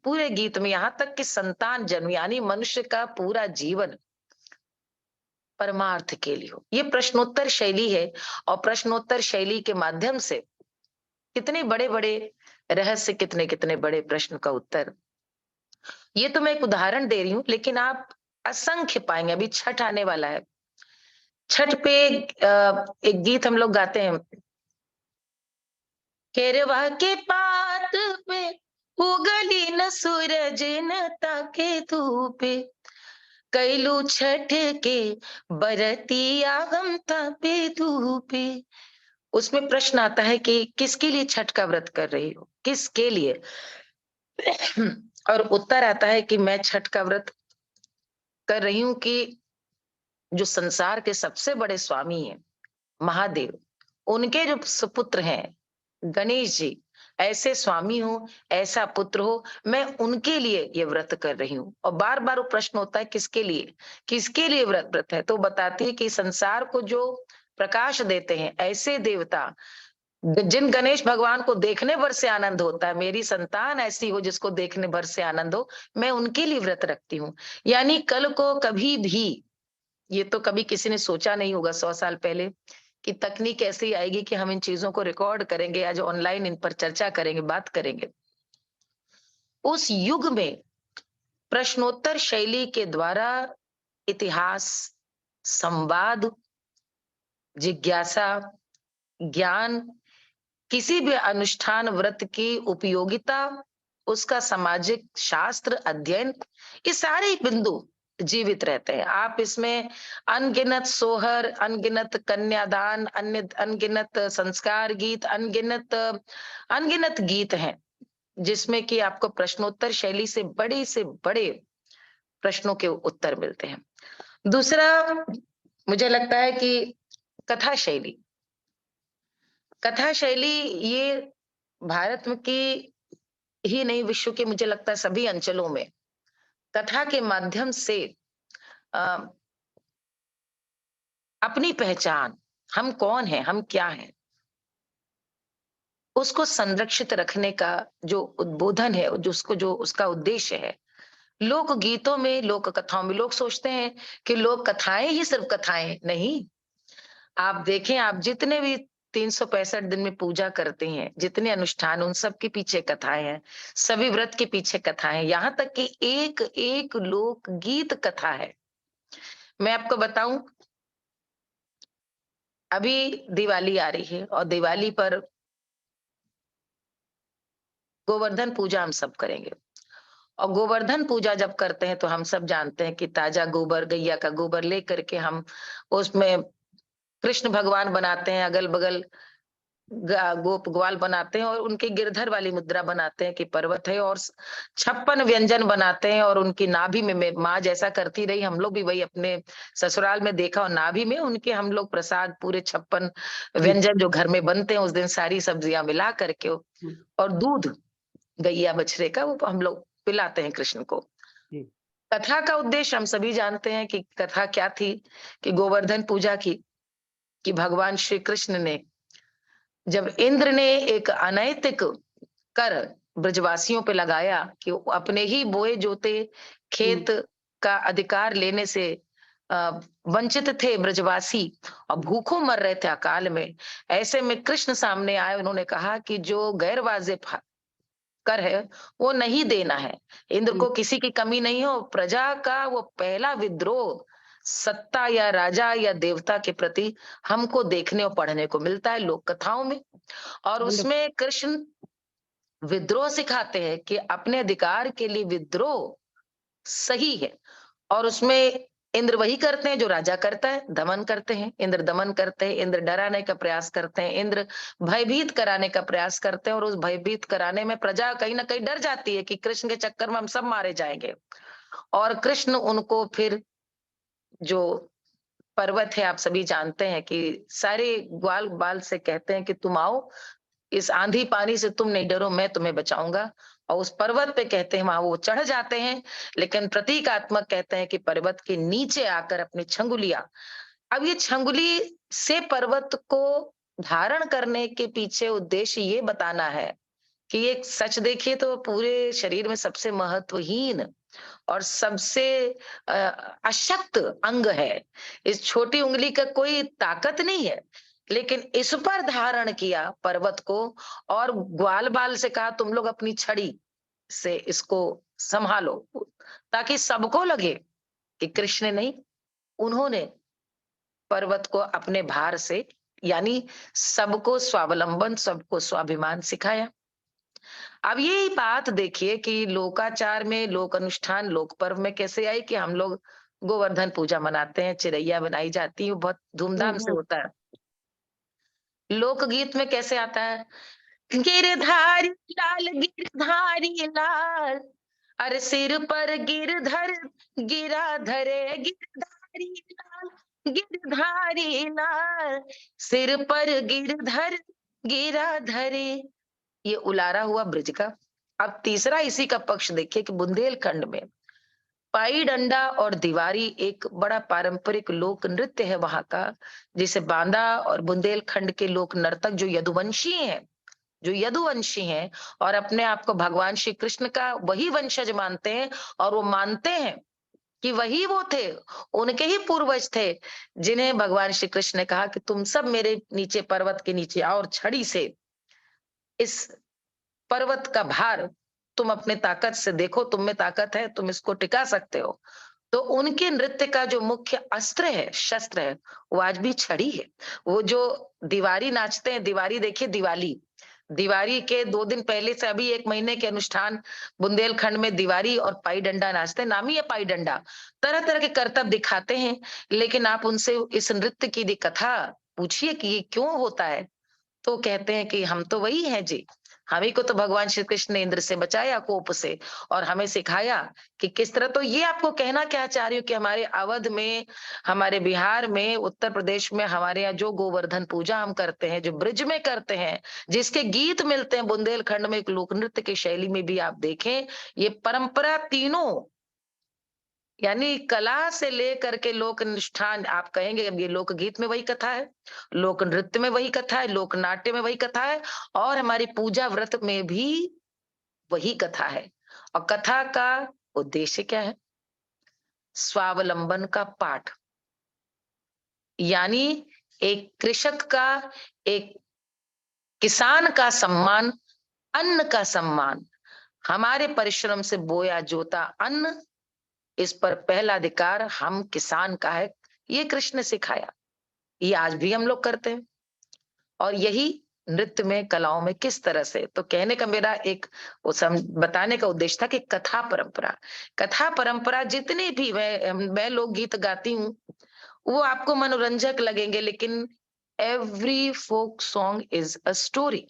पूरे गीत में यहाँ तक कि संतान जन्म, यानी मनुष्य का पूरा जीवन परमार्थ के लिए हो। ये प्रश्नोत्तर शैली है, और प्रश्नोत्तर शैली के माध्यम से कितने बड़े बड़े रहस्य, कितने कितने बड़े प्रश्न का उत्तर। ये तो मैं एक उदाहरण दे रही हूँ, लेकिन आप असंख्य पाएंगे। अभी छठ आने वाला है, छठ पे एक गीत हम लोग गाते हैं, केरवा के पात पे उगली न सूरज न ताके धूपे, कैलू छठ के बरतिया हम तापे धूपे। उसमें प्रश्न आता है कि किसके लिए छठ का व्रत कर रही हो, किसके लिए? और उत्तर आता है कि मैं छठ का व्रत कर रही हूं कि जो संसार के सबसे बड़े स्वामी हैं, महादेव, उनके जो सुपुत्र हैं गणेश जी, ऐसे स्वामी हो, ऐसा पुत्र हो, मैं उनके लिए ये व्रत कर रही हूँ। और बार बार वो प्रश्न होता है किसके लिए, किसके लिए व्रत है? तो बताती है कि संसार को जो प्रकाश देते हैं ऐसे देवता, जिन गणेश भगवान को देखने भर से आनंद होता है, मेरी संतान ऐसी हो जिसको देखने भर से आनंद हो, मैं उनके लिए व्रत रखती हूँ। यानी कल को कभी भी ये तो कभी किसी ने सोचा नहीं होगा 100 साल पहले कि तकनीक ऐसी आएगी कि हम इन चीजों को रिकॉर्ड करेंगे, आज ऑनलाइन इन पर चर्चा करेंगे, बात करेंगे। उस युग में प्रश्नोत्तर शैली के द्वारा इतिहास, संवाद, जिज्ञासा, ज्ञान, किसी भी अनुष्ठान व्रत की उपयोगिता, उसका सामाजिक शास्त्र अध्ययन, ये सारे बिंदु जीवित रहते हैं। आप इसमें अनगिनत सोहर, अनगिनत कन्यादान, अन्य अनगिनत संस्कार गीत, अनगिनत गीत हैं, जिसमें कि आपको प्रश्नोत्तर शैली से बड़े प्रश्नों के उत्तर मिलते हैं। दूसरा, मुझे लगता है कि कथा शैली, ये भारत में की ही नहीं, विश्व के मुझे लगता है सभी अंचलों में कथा के माध्यम से अ, अपनी पहचान, हम कौन हैं, हम क्या हैं, उसको संरक्षित रखने का जो उद्बोधन है, जो उसका उद्देश्य है। लोक गीतों में, लोक कथाओं में लोग सोचते हैं कि लोक कथाएं ही सिर्फ कथाएं नहीं। आप देखें, आप जितने भी 365 दिन में पूजा करते हैं, जितने अनुष्ठान, उन सब के पीछे कथाएं हैं, सभी व्रत के पीछे कथाएं हैं, यहाँ तक कि एक एक लोक गीत कथा है। मैं आपको बताऊं, अभी दिवाली आ रही है और दिवाली पर गोवर्धन पूजा हम सब करेंगे। और गोवर्धन पूजा जब करते हैं तो हम सब जानते हैं कि ताजा गोबर, गैया का गोबर लेकर के हम उसमें कृष्ण भगवान बनाते हैं, अगल बगल गोप ग्वाल बनाते हैं और उनके गिरधर वाली मुद्रा बनाते हैं कि पर्वत है, और 56 व्यंजन बनाते हैं और उनकी नाभि में माँ जैसा करती रही, हम लोग भी वही अपने ससुराल में देखा, और नाभि में उनके हम लोग प्रसाद पूरे 56 व्यंजन जो घर में बनते हैं उस दिन सारी सब्जियां मिला करके और दूध गैया बछड़े का वो हम लोग पिलाते हैं कृष्ण को। कथा का उद्देश्य हम सभी जानते हैं कि कथा क्या थी, कि गोवर्धन पूजा की, कि भगवान श्री कृष्ण ने जब इंद्र ने एक अनैतिक कर ब्रजवासियों पे लगाया कि वो अपने ही बोए जोते खेत का अधिकार लेने से वंचित थे ब्रजवासी और भूखों मर रहे थे अकाल में। ऐसे में कृष्ण सामने आए, उन्होंने कहा कि जो गैर वाजिब कर है वो नहीं देना है, इंद्र को किसी की कमी नहीं हो। प्रजा का वो पहला विद्रोह सत्ता या राजा या देवता के प्रति हमको देखने और पढ़ने को मिलता है लोक कथाओं में। और उसमें कृष्ण विद्रोह सिखाते हैं कि अपने अधिकार के लिए विद्रोह सही है, और उसमें इंद्र वही करते हैं जो राजा करता है, दमन करते हैं। इंद्र दमन करते हैं, इंद्र डराने का प्रयास करते हैं, इंद्र भयभीत कराने का प्रयास करते हैं, और उस भयभीत कराने में प्रजा कहीं ना कहीं डर जाती है कि कृष्ण के चक्कर में हम सब मारे जाएंगे। और कृष्ण उनको फिर जो पर्वत है, आप सभी जानते हैं कि सारे ग्वाल बाल से कहते हैं कि तुम आओ, इस आंधी पानी से तुम नहीं डरो, मैं तुम्हें बचाऊंगा। और उस पर्वत पे कहते हैं, वहां वो चढ़ जाते हैं, लेकिन प्रतीकात्मक कहते हैं कि पर्वत के नीचे आकर अपनी छंगुलिया, अब ये छंगुली से पर्वत को धारण करने के पीछे उद्देश्य ये बताना है कि ये सच देखिए तो पूरे शरीर में सबसे महत्वहीन और सबसे अशक्त अंग है। इस छोटी उंगली का कोई ताकत नहीं है, लेकिन इस पर धारण किया पर्वत को, और ग्वाल बाल से कहा तुम लोग अपनी छड़ी से इसको संभालो, ताकि सबको लगे कि कृष्ण नहीं, उन्होंने पर्वत को अपने भार से, यानी सबको स्वावलंबन, सबको स्वाभिमान सिखाया। अब ये बात देखिए कि लोकाचार में, लोक अनुष्ठान, लोक पर्व में कैसे आई कि हम लोग गोवर्धन पूजा मनाते हैं, चिरैया बनाई जाती है, बहुत धूमधाम से होता है। लोकगीत में कैसे आता है, गिरधारी लाल गिरधारी लाल, अरे सिर पर गिरधर गिरा धरे, गिरधारी लाल गिरधारी लाल, सिर पर गिरधर गिरा धरे, ये उलारा हुआ ब्रिज का। अब तीसरा इसी का पक्ष देखिए कि बुंदेलखंड में पाई डंडा और दीवारी एक बड़ा पारंपरिक लोक नृत्य है वहां का, जिसे बांदा और बुंदेलखंड के लोक नर्तक जो यदुवंशी हैं और अपने आप को भगवान श्री कृष्ण का वही वंशज मानते हैं, और वो मानते हैं कि वही वो थे, उनके ही पूर्वज थे जिन्हें भगवान श्री कृष्ण ने कहा कि तुम सब मेरे नीचे, पर्वत के नीचे आओ और छड़ी से इस पर्वत का भार तुम अपने ताकत से देखो, तुम में ताकत है, तुम इसको टिका सकते हो। तो उनके नृत्य का जो मुख्य अस्त्र है, शस्त्र है, वो आज भी छड़ी है। वो जो दीवारी नाचते हैं, दीवारी देखिए, दिवाली, दिवाली के 2 दिन पहले से अभी 1 महीने के अनुष्ठान बुंदेलखंड में दिवारी और पाई डंडा नाचते हैं, नाम ही है पाई डंडा। तरह तरह के करतब दिखाते हैं, लेकिन आप उनसे इस नृत्य की कथा पूछिए कि ये क्यों होता है, तो कहते हैं कि हम तो वही हैं जी, हम ही को तो भगवान श्री कृष्ण ने इंद्र से बचाया, कोप से, और हमें सिखाया कि किस तरह। तो ये आपको कहना क्या चाह रही हूँ कि हमारे अवध में, हमारे बिहार में, उत्तर प्रदेश में हमारे यहाँ जो गोवर्धन पूजा हम करते हैं, जो ब्रिज में करते हैं, जिसके गीत मिलते हैं बुंदेलखंड में, एक लोक नृत्य की शैली में भी आप देखें, ये परंपरा तीनों, यानी कला से लेकर के लोक अनुष्ठान, आप कहेंगे अब ये लोकगीत में वही कथा है, लोक नृत्य में वही कथा है, लोक नाट्य में वही कथा है, और हमारी पूजा व्रत में भी वही कथा है। और कथा का उद्देश्य क्या है? स्वावलंबन का पाठ, यानी एक कृषक का, एक किसान का सम्मान, अन्न का सम्मान, हमारे परिश्रम से बोया जोता अन्न, इस पर पहला अधिकार हम किसान का है। ये कृष्ण ने सिखाया, ये आज भी हम लोग करते हैं। और यही नृत्य में, कलाओं में किस तरह से, तो कहने का मेरा एक बताने का उद्देश्य था कि कथा परंपरा जितनी भी, मैं लोकगीत गाती हूँ, वो आपको मनोरंजक लगेंगे, लेकिन every folk song is a story,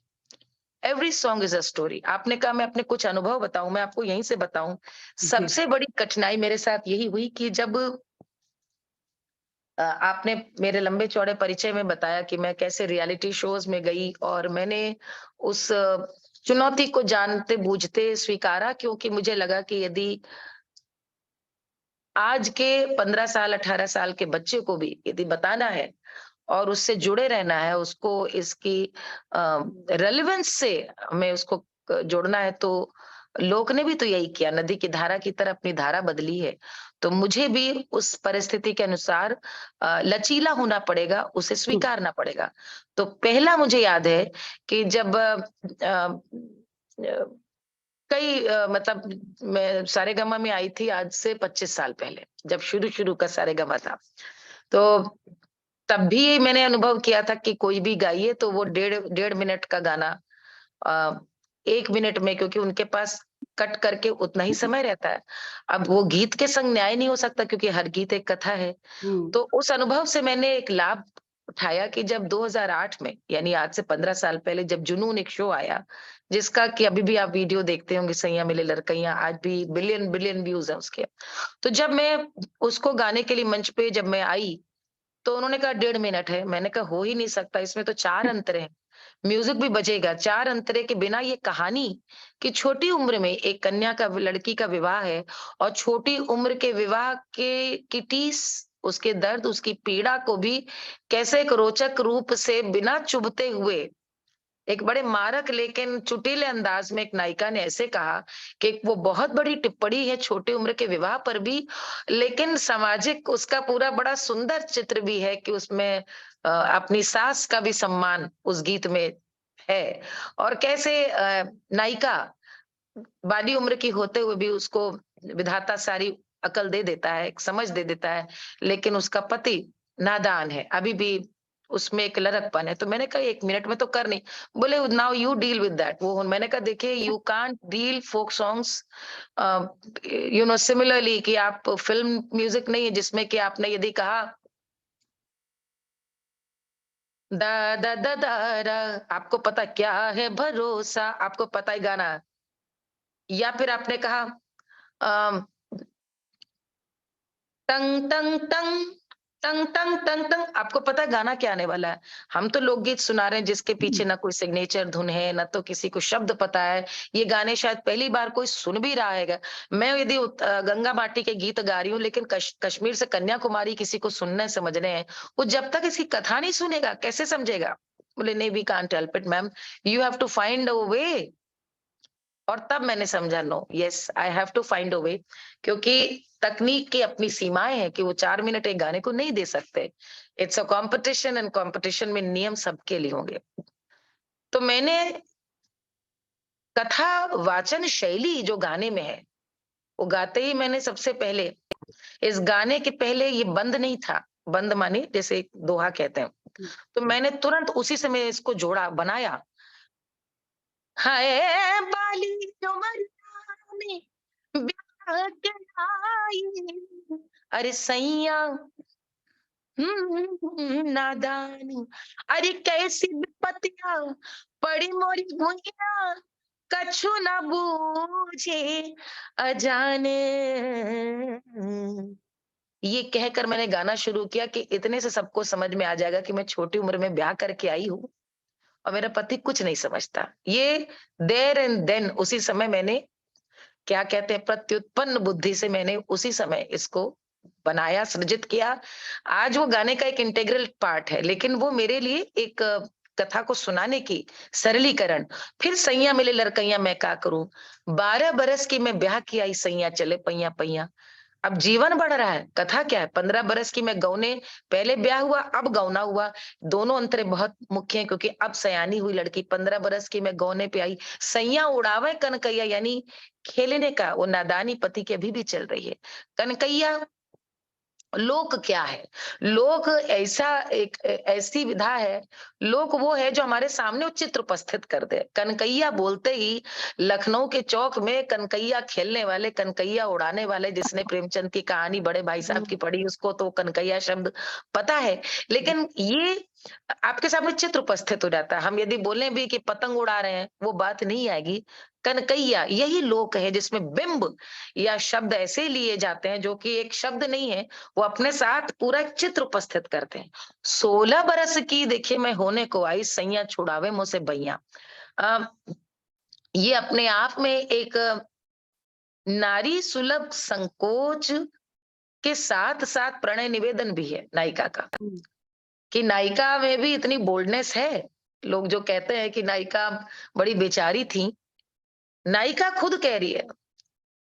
every song is a story. आपने कहा मैं अपने कुछ अनुभव बताऊं, मैं आपको यहीं से बताऊं। सबसे बड़ी कठिनाई मेरे साथ यही हुई कि जब आपने मेरे लंबे चौड़े परिचय में बताया कि मैं कैसे रियलिटी शोज में गई, और मैंने उस चुनौती को जानते बूझते स्वीकारा, क्योंकि मुझे लगा कि यदि आज के 15 साल 18 साल के बच्चे को भी यदि बताना है और उससे जुड़े रहना है, उसको इसकी रेलेवेंस से हमें उसको जोड़ना है, तो लोक ने भी तो यही किया, नदी की धारा की तरह अपनी धारा बदली है। तो मुझे भी उस परिस्थिति के अनुसार लचीला होना पड़ेगा, उसे स्वीकारना पड़ेगा। तो पहला मुझे याद है कि जब मतलब मैं सारेगामा में आई थी आज से 25 साल पहले, जब शुरू का सारेगामा था, तो तब भी मैंने अनुभव किया था कि कोई भी गाइए तो वो 1.5 मिनट का गाना 1 मिनट में, क्योंकि उनके पास कट करके उतना ही समय रहता है। अब वो गीत के संग न्याय नहीं हो सकता, क्योंकि हर गीत एक कथा है। तो उस अनुभव से मैंने एक लाभ उठाया कि जब 2008 में, यानी आज से 15 साल पहले, जब जुनून एक शो आया, जिसका कि अभी भी आप वीडियो देखते होंगे, सैया मिले लड़कैया, आज भी बिलियन बिलियन व्यूज है उसके। तो जब मैं उसको गाने के लिए मंच पे जब मैं आई, तो उन्होंने कहा 1.5 मिनट है। मैंने कहा हो ही नहीं सकता, इसमें तो 4 अंतरे हैं, म्यूजिक भी बजेगा, 4 अंतरे के बिना ये कहानी कि छोटी उम्र में एक कन्या का, लड़की का विवाह है, और छोटी उम्र के विवाह के की टीस, उसके दर्द, उसकी पीड़ा को भी कैसे एक रोचक रूप से बिना चुभते हुए, एक बड़े मारक लेकिन चुटीले अंदाज में एक नायिका ने ऐसे कहा कि वो बहुत बड़ी टिप्पणी है छोटी उम्र के विवाह पर भी, लेकिन सामाजिक उसका पूरा बड़ा सुंदर चित्र भी है कि उसमें अपनी सास का भी सम्मान उस गीत में है, और कैसे नायिका बाली उम्र की होते हुए भी उसको विधाता सारी अकल दे देता है, एक समझ दे देता है, लेकिन उसका पति नादान है, अभी भी उसमें एक लड़कपन है। तो मैंने कहा 1 मिनट में तो कर नहीं। बोले now you deal with that. वो मैंने कहा देखिए, you can't deal folk songs similarly, कि आप फिल्म म्यूजिक नहीं है जिसमें कि आपने यदि कहा दा दा दा दा दा, आपको पता क्या है भरोसा, आपको पता है गाना, या फिर आपने कहा अम, टंग टंग टंग टंग टंग टंग टंग, आपको पता है गाना क्या आने वाला है। हम तो लोकगीत सुना रहे हैं जिसके पीछे ना कोई सिग्नेचर धुन है, ना तो किसी को शब्द पता है। ये गाने शायद पहली बार कोई सुन भी रहा है। मैं यदि गंगा माटी के गीत गा रही हूँ, लेकिन कश्मीर से कन्याकुमारी किसी को सुनना है, समझने हैं, वो जब तक इसकी कथा नहीं सुनेगा कैसे समझेगा। बोले नहीं, we can't help it ma'am, you have to find a way. और तब मैंने समझा no, yes I have to find a way, क्योंकि तकनीक की अपनी सीमाएं हैं कि वो 4 मिनट एक गाने को नहीं दे सकते। It's a competition, and competition में नियम सबके लिए होंगे। तो मैंने कथा वाचन शैली जो गाने में है, वो गाते ही मैंने सबसे पहले, इस गाने के पहले ये बंद नहीं था, बंद माने जैसे एक दोहा कहते हैं, तो मैंने तुरंत उसी समय इसको जोड़ा, बनाया। हाय बाली उमरिया में ब्याह के आई, अरे सैया नादान, अरे कैसी विपत्तियां पड़ी मोरी भुइया, कछु न बूझे अजाने। ये कहकर मैंने गाना शुरू किया कि इतने से सबको समझ में आ जाएगा कि मैं छोटी उम्र में ब्याह करके आई हूँ और मेरा पति कुछ नहीं समझता। ये देयर एंड देन उसी समय मैंने, क्या कहते हैं, प्रत्युत्पन्न बुद्धि से मैंने उसी समय इसको बनाया, सृजित किया। आज वो गाने का एक इंटीग्रल पार्ट है, लेकिन वो मेरे लिए एक कथा को सुनाने की सरलीकरण। फिर सैया मिले लड़कैया मैं का करूं, 12 बरस की मैं ब्याह की आई, सैया चले पैया पैया। अब जीवन बढ़ रहा है, कथा क्या है, 15 बरस की मैं गौने, पहले ब्याह हुआ अब गौना हुआ, दोनों अंतरे बहुत मुख्य हैं, क्योंकि अब सयानी हुई लड़की, 15 बरस की मैं गौने पे आई, सैया उड़ावे कनकैया, यानी खेलने का वो नादानी पति की अभी भी चल रही है। कनकैया लोक क्या है, लोक ऐसा एक ऐसी विधा है, लोक वो है जो हमारे सामने वो चित्र उपस्थित कर दे। कनकैया बोलते ही लखनऊ के चौक में कनकैया खेलने वाले, कनकैया उड़ाने वाले, जिसने प्रेमचंद की कहानी बड़े भाई साहब की पढ़ी उसको तो कनकैया शब्द पता है, लेकिन ये आपके सामने चित्र उपस्थित हो जाता है। हम यदि बोले भी कि पतंग उड़ा रहे हैं, वो बात नहीं आएगी। कनकैया यही लोक है जिसमें बिंब या शब्द ऐसे लिए जाते हैं जो कि एक शब्द नहीं है, वो अपने साथ पूरा एक चित्र उपस्थित करते हैं। 16 बरस की देखिए मैं होने को आई, सैया छुड़ावे मुझसे बैया। अ, ये अपने आप में एक नारी सुलभ संकोच के साथ साथ प्रणय निवेदन भी है नायिका का, कि नायिका में भी इतनी बोल्डनेस है। लोग जो कहते हैं कि नायिका बड़ी बेचारी थी, नायिका खुद कह रही है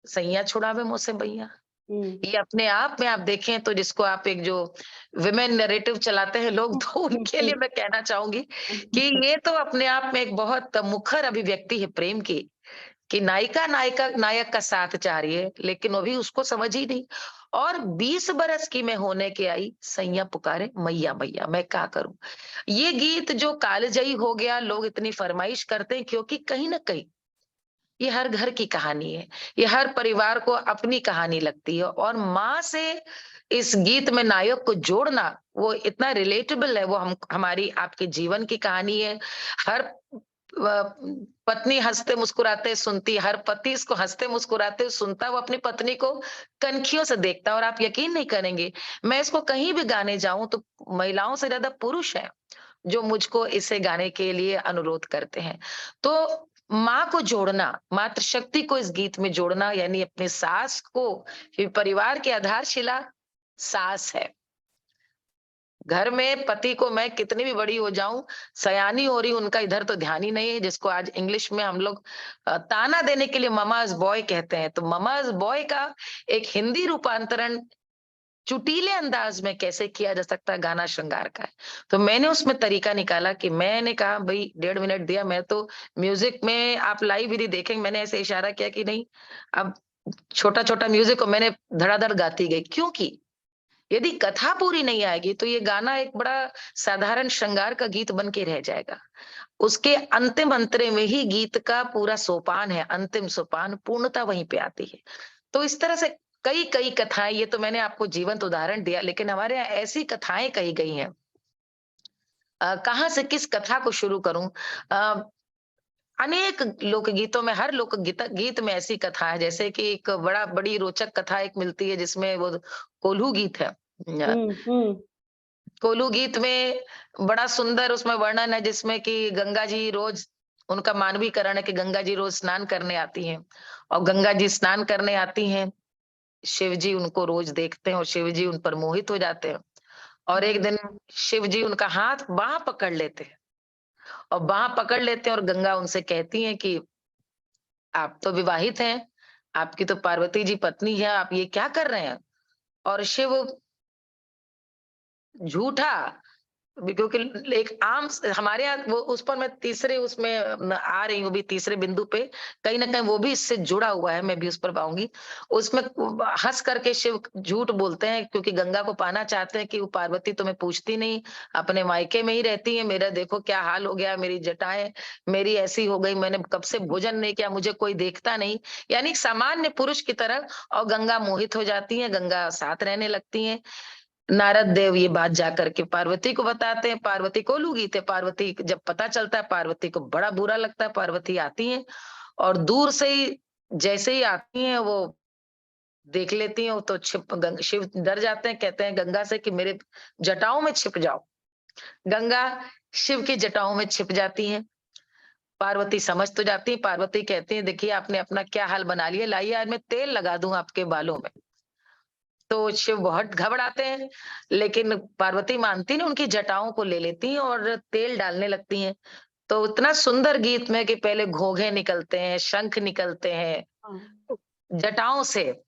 सैया छुड़ावे मुझसे बैया। ये अपने आप में आप देखें तो, जिसको आप एक जो विमेन नैरेटिव चलाते हैं लोग, तो उनके लिए मैं कहना चाहूंगी कि ये तो अपने आप में एक बहुत मुखर अभिव्यक्ति है प्रेम की, कि नायिका नायिका नायक का साथ चाह रही है, लेकिन वो भी उसको समझ ही नहीं। और 20 बरस की मैं होने के आई, सैया पुकारे मैया मैया मैं क्या करूं। ये गीत जो कालजयी हो गया, लोग इतनी फरमाइश करते हैं, क्योंकि कहीं ना कहीं ये हर घर की कहानी है, ये हर परिवार को अपनी कहानी लगती है, और माँ से इस गीत में नायक को जोड़ना वो इतना रिलेटेबल है, वो हम हमारी आपके जीवन की कहानी है। हर पत्नी हंसते मुस्कुराते सुनती, हर पति इसको हंसते मुस्कुराते सुनता, वो अपनी पत्नी को कनखियों से देखता, और आप यकीन नहीं करेंगे, मैं इसको कहीं भी गाने जाऊं तो महिलाओं से ज्यादा पुरुष हैं जो मुझको इसे गाने के लिए अनुरोध करते हैं। तो माँ को जोड़ना, मातृशक्ति को इस गीत में जोड़ना, यानी अपने सास को, ये परिवार की आधारशिला सास है। घर में पति को मैं कितनी भी बड़ी हो जाऊं, सयानी हो रही, उनका इधर तो ध्यान ही नहीं है, जिसको आज इंग्लिश में हम लोग ताना देने के लिए ममाज बॉय कहते हैं। तो ममाज बॉय का एक हिंदी रूपांतरण चुटीले अंदाज में कैसे किया जा सकता है, गाना श्रृंगार का है। तो मैंने उसमें तरीका निकाला कि मैंने कहा भाई 1.5 मिनट दिया, मैं तो म्यूजिक में आप लाइव यदि देखेंगे, मैंने ऐसे इशारा किया कि नहीं, अब छोटा छोटा म्यूजिक को मैंने धड़ाधड़ गाती गई, क्योंकि यदि कथा पूरी नहीं आएगी तो ये गाना एक बड़ा साधारण श्रृंगार का गीत बन के रह जाएगा। उसके अंतिम अंतरे में ही गीत का पूरा सोपान है, अंतिम सोपान, पूर्णता वहीं पे आती है। तो इस तरह से कई कई कथाएं, ये तो मैंने आपको जीवंत उदाहरण दिया, लेकिन हमारे यहाँ ऐसी कथाएं कही गई हैं। कहाँ से किस कथा को शुरू करूं? अ, अनेक लोकगीतों में, हर लोकगीत गीत में ऐसी कथा है, जैसे कि एक बड़ी रोचक कथा एक मिलती है जिसमें वो कोल्हू गीत है। कोल्हू गीत में बड़ा सुंदर उसमें वर्णन है, जिसमें कि गंगा जी रोज, उनका मानवीकरण है कि गंगा जी रोज स्नान करने आती हैं, और गंगा जी स्नान करने आती हैं, शिव जी उनको रोज देखते हैं और शिव जी उन पर मोहित हो जाते हैं। और एक दिन शिव जी उनका हाथ बांह पकड़ लेते हैं, और बांह पकड़ लेते हैं, और गंगा उनसे कहती हैं कि आप तो विवाहित हैं, आपकी तो पार्वती जी पत्नी है, आप ये क्या कर रहे हैं? और शिव झूठा, क्योंकि एक आम हमारे यहाँ वो उस पर मैं तीसरे उसमें आ रही हूँ भी तीसरे बिंदु पे, कहीं ना कहीं वो भी इससे जुड़ा हुआ है, मैं भी उस पर आऊंगी। उसमें हंस करके शिव झूठ बोलते हैं, क्योंकि गंगा को पाना चाहते हैं कि वो पार्वती तुम्हें पूछती नहीं, अपने मायके में ही रहती है, मेरा देखो क्या हाल हो गया, मेरी जटाएं मेरी ऐसी हो गई, मैंने कब से भोजन नहीं किया, मुझे कोई देखता नहीं, यानी सामान्य पुरुष की तरह। और गंगा मोहित हो जाती है, गंगा साथ रहने लगती है। नारद देव ये बात जाकर के पार्वती को बताते हैं, पार्वती को लूगी थे। पार्वती जब पता चलता है, पार्वती को बड़ा बुरा लगता है। पार्वती आती है और दूर से ही जैसे ही आती हैं वो देख लेती हैं, वो तो शिव डर जाते हैं, कहते हैं गंगा से कि मेरे जटाओं में छिप जाओ। गंगा शिव की जटाओं में छिप जाती हैं। पार्वती समझ तो जाती है, पार्वती कहती है देखिए आपने अपना क्या हाल बना लिया, लाइए आज मैं तेल लगा दूं आपके बालों में। तो शिव बहुत घबराते हैं, लेकिन पार्वती मानती नहीं, उनकी जटाओं को ले लेती हैं और तेल डालने लगती हैं। तो इतना सुंदर गीत में कि पहले घोंघे निकलते हैं, शंख निकलते हैं हाँ। जटाओं से,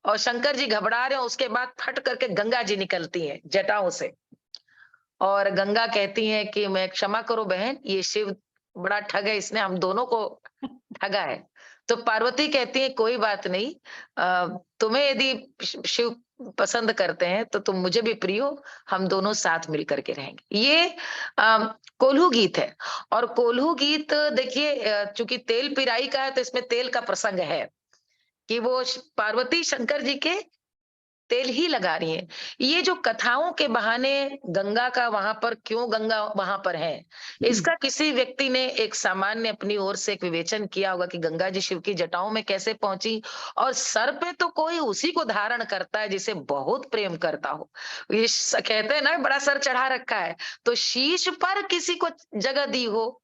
और शंकर जी घबरा रहे हैं, उसके बाद फट करके गंगा जी निकलती हैं जटाओं से। और गंगा कहती हैं कि मैं क्षमा करो बहन, ये शिव बड़ा ठग है, इसने हम दोनों को ठगा है। तो पार्वती कहती है कोई बात नहीं, तुम्हें यदि शिव पसंद करते हैं तो तुम मुझे भी प्रिय हो, हम दोनों साथ मिल करके रहेंगे। ये कोल्हू गीत है। और कोल्हू गीत देखिए, चूंकि तेल पिराई का है तो इसमें तेल का प्रसंग है कि वो पार्वती शंकर जी के तेल ही लगा रही है। ये जो कथाओं के बहाने गंगा का वहां पर क्यों गंगा वहां पर है, इसका किसी व्यक्ति ने एक सामान्य अपनी ओर से एक विवेचन किया होगा कि गंगा जी शिव की जटाओं में कैसे पहुंची। और सर पे तो कोई उसी को धारण करता है जिसे बहुत प्रेम करता हो। ये कहते हैं ना बड़ा सर चढ़ा रखा है, तो शीश पर किसी को जगह दी हो,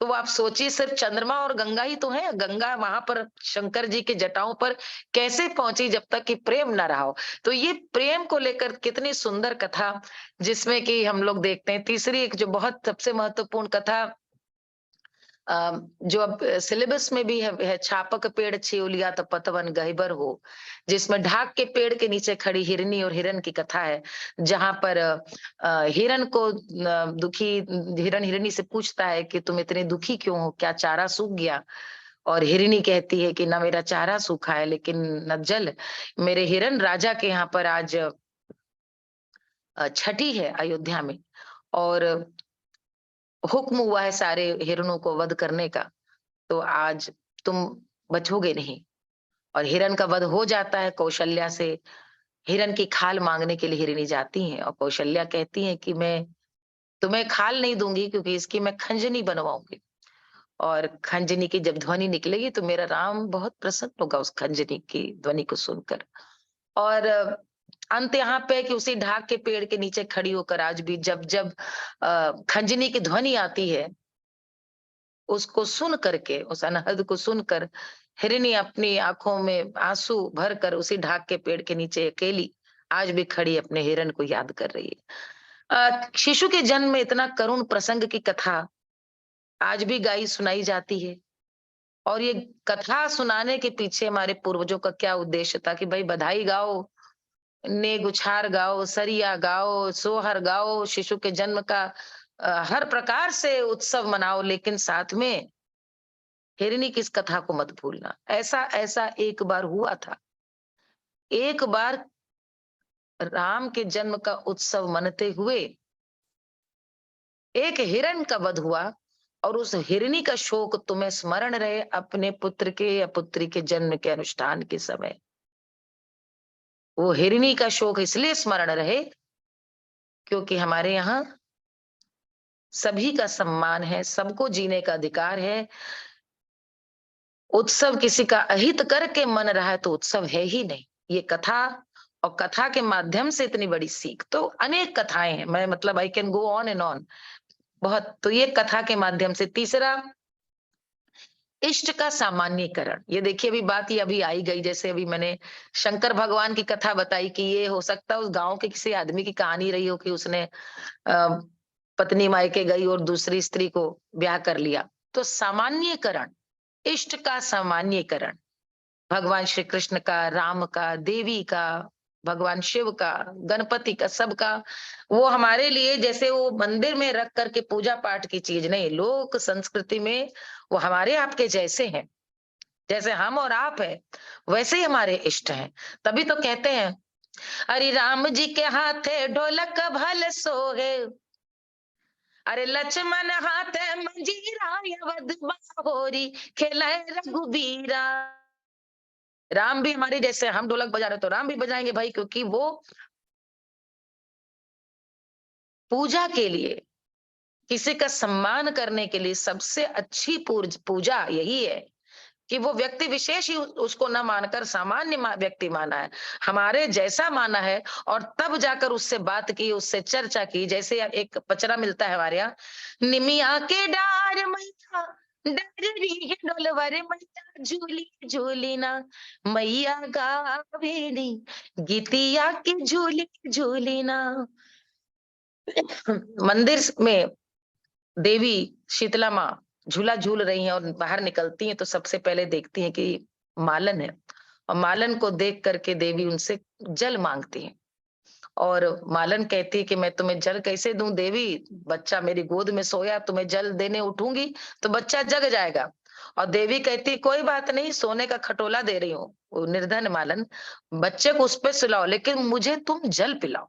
तो आप सोचिए सिर्फ चंद्रमा और गंगा ही तो है। गंगा वहां पर शंकर जी की जटाओं पर कैसे पहुंची जब तक कि प्रेम न रहा हो। तो ये प्रेम को लेकर कितनी सुंदर कथा, जिसमें कि हम लोग देखते हैं। तीसरी एक जो बहुत सबसे महत्वपूर्ण कथा, जो अब सिलेबस में भी है, छापक पेड़ छिउलिया तो पतवन गहिबर हो, जिसमें ढाक के पेड़ के नीचे खड़ी हिरनी और हिरन की कथा है। जहां पर हिरन को दुखी हिरन हिरनी से पूछता है कि तुम इतने दुखी क्यों हो, क्या चारा सूख गया? और हिरनी कहती है कि ना मेरा चारा सूखा है लेकिन न जल। मेरे हिरन राजा के यहाँ पर आज छठी है अयोध्या में, और हुक्म हुआ है सारे हिरणों को वध करने का, तो आज तुम बचोगे नहीं। और हिरण का वध हो जाता है कौशल्या से। हिरण की खाल मांगने के लिए हिरनी जाती हैं और कौशल्या कहती हैं कि मैं तुम्हें खाल नहीं दूंगी, क्योंकि इसकी मैं खंजनी बनवाऊंगी। और खंजनी की जब ध्वनि निकलेगी तो मेरा राम बहुत प्रसन्न होगा उस खंजनी की ध्वनि को सुनकर। और अंत यहाँ पे है कि उसी ढाक के पेड़ के नीचे खड़ी होकर आज भी जब जब खंजनी की ध्वनि आती है, उसको सुन करके, उस अनहद को सुनकर हिरनी अपनी आंखों में आंसू भर कर उसी ढाक के पेड़ के नीचे अकेली आज भी खड़ी अपने हिरन को याद कर रही है। शिशु के जन्म में इतना करुण प्रसंग की कथा आज भी गाई सुनाई जाती है। और ये कथा सुनाने के पीछे हमारे पूर्वजों का क्या उद्देश्य था कि भाई बधाई गाओ, नेग उछार गाओ, सरिया गाओ, सोहर गाओ, शिशु के जन्म का हर प्रकार से उत्सव मनाओ, लेकिन साथ में हिरनी की इस कथा को मत भूलना। ऐसा ऐसा एक बार हुआ था। एक बार राम के जन्म का उत्सव मनते हुए एक हिरण का वध हुआ, और उस हिरनी का शोक तुम्हें स्मरण रहे अपने पुत्र के या पुत्री के जन्म के अनुष्ठान के समय। वो हिरनी का शोक इसलिए स्मरण रहे क्योंकि हमारे यहाँ सभी का सम्मान है, सबको जीने का अधिकार है। उत्सव किसी का अहित करके मन रहा है तो उत्सव है ही नहीं। ये कथा, और कथा के माध्यम से इतनी बड़ी सीख, तो अनेक कथाएं हैं, मैं मतलब I can go on and on बहुत। तो ये कथा के माध्यम से। तीसरा, इष्ट का सामान्यकरण। ये देखिए अभी बात ये अभी आई गई, जैसे अभी मैंने शंकर भगवान की कथा बताई कि ये हो सकता है उस गांव के किसी आदमी की कहानी रही हो कि उसने पत्नी मायके गई और दूसरी स्त्री को ब्याह कर लिया। तो सामान्यकरण, इष्ट का सामान्यीकरण, भगवान श्री कृष्ण का, राम का, देवी का, भगवान शिव का, गणपति का, सबका, वो हमारे लिए जैसे वो मंदिर में रख करके पूजा पाठ की चीज नहीं, लोक संस्कृति में वो हमारे आपके जैसे हैं, जैसे हम और आप है वैसे ही हमारे इष्ट हैं। तभी तो कहते हैं अरे राम जी के हाथे ढोलक भल सोहे, अरे लक्ष्मण हाथे मंजीरा, अवध बाहोरी खेले रघुबीरा। राम भी हमारे जैसे, हम ढोलक बजा रहे तो राम भी बजाएंगे भाई, क्योंकि वो पूजा के लिए, किसी का सम्मान करने के लिए सबसे अच्छी पूजा यही है कि वो व्यक्ति विशेष ही उसको न मानकर सामान्य व्यक्ति माना है, हमारे जैसा माना है, और तब जाकर उससे बात की, उससे चर्चा की। जैसे एक पचरा मिलता है हमारे यहाँ, निमिया के डार मैया डररी है डोलवर मैया झूली झूली ना, मैया गावेली गीतिया की झूली झूली ना। मंदिर में देवी शीतला माँ झूला झूल रही हैं और बाहर निकलती हैं तो सबसे पहले देखती हैं कि मालन है, और मालन को देख करके देवी उनसे जल मांगती है, और मालन कहती है कि मैं तुम्हें जल कैसे दूं देवी, बच्चा मेरी गोद में सोया, तुम्हें जल देने उठूंगी तो बच्चा जग जाएगा। और देवी कहती कोई बात नहीं, सोने का खटोला दे रही हूँ, वो निर्धन मालन, बच्चे को उस पे सुलाओ लेकिन मुझे तुम जल पिलाओ।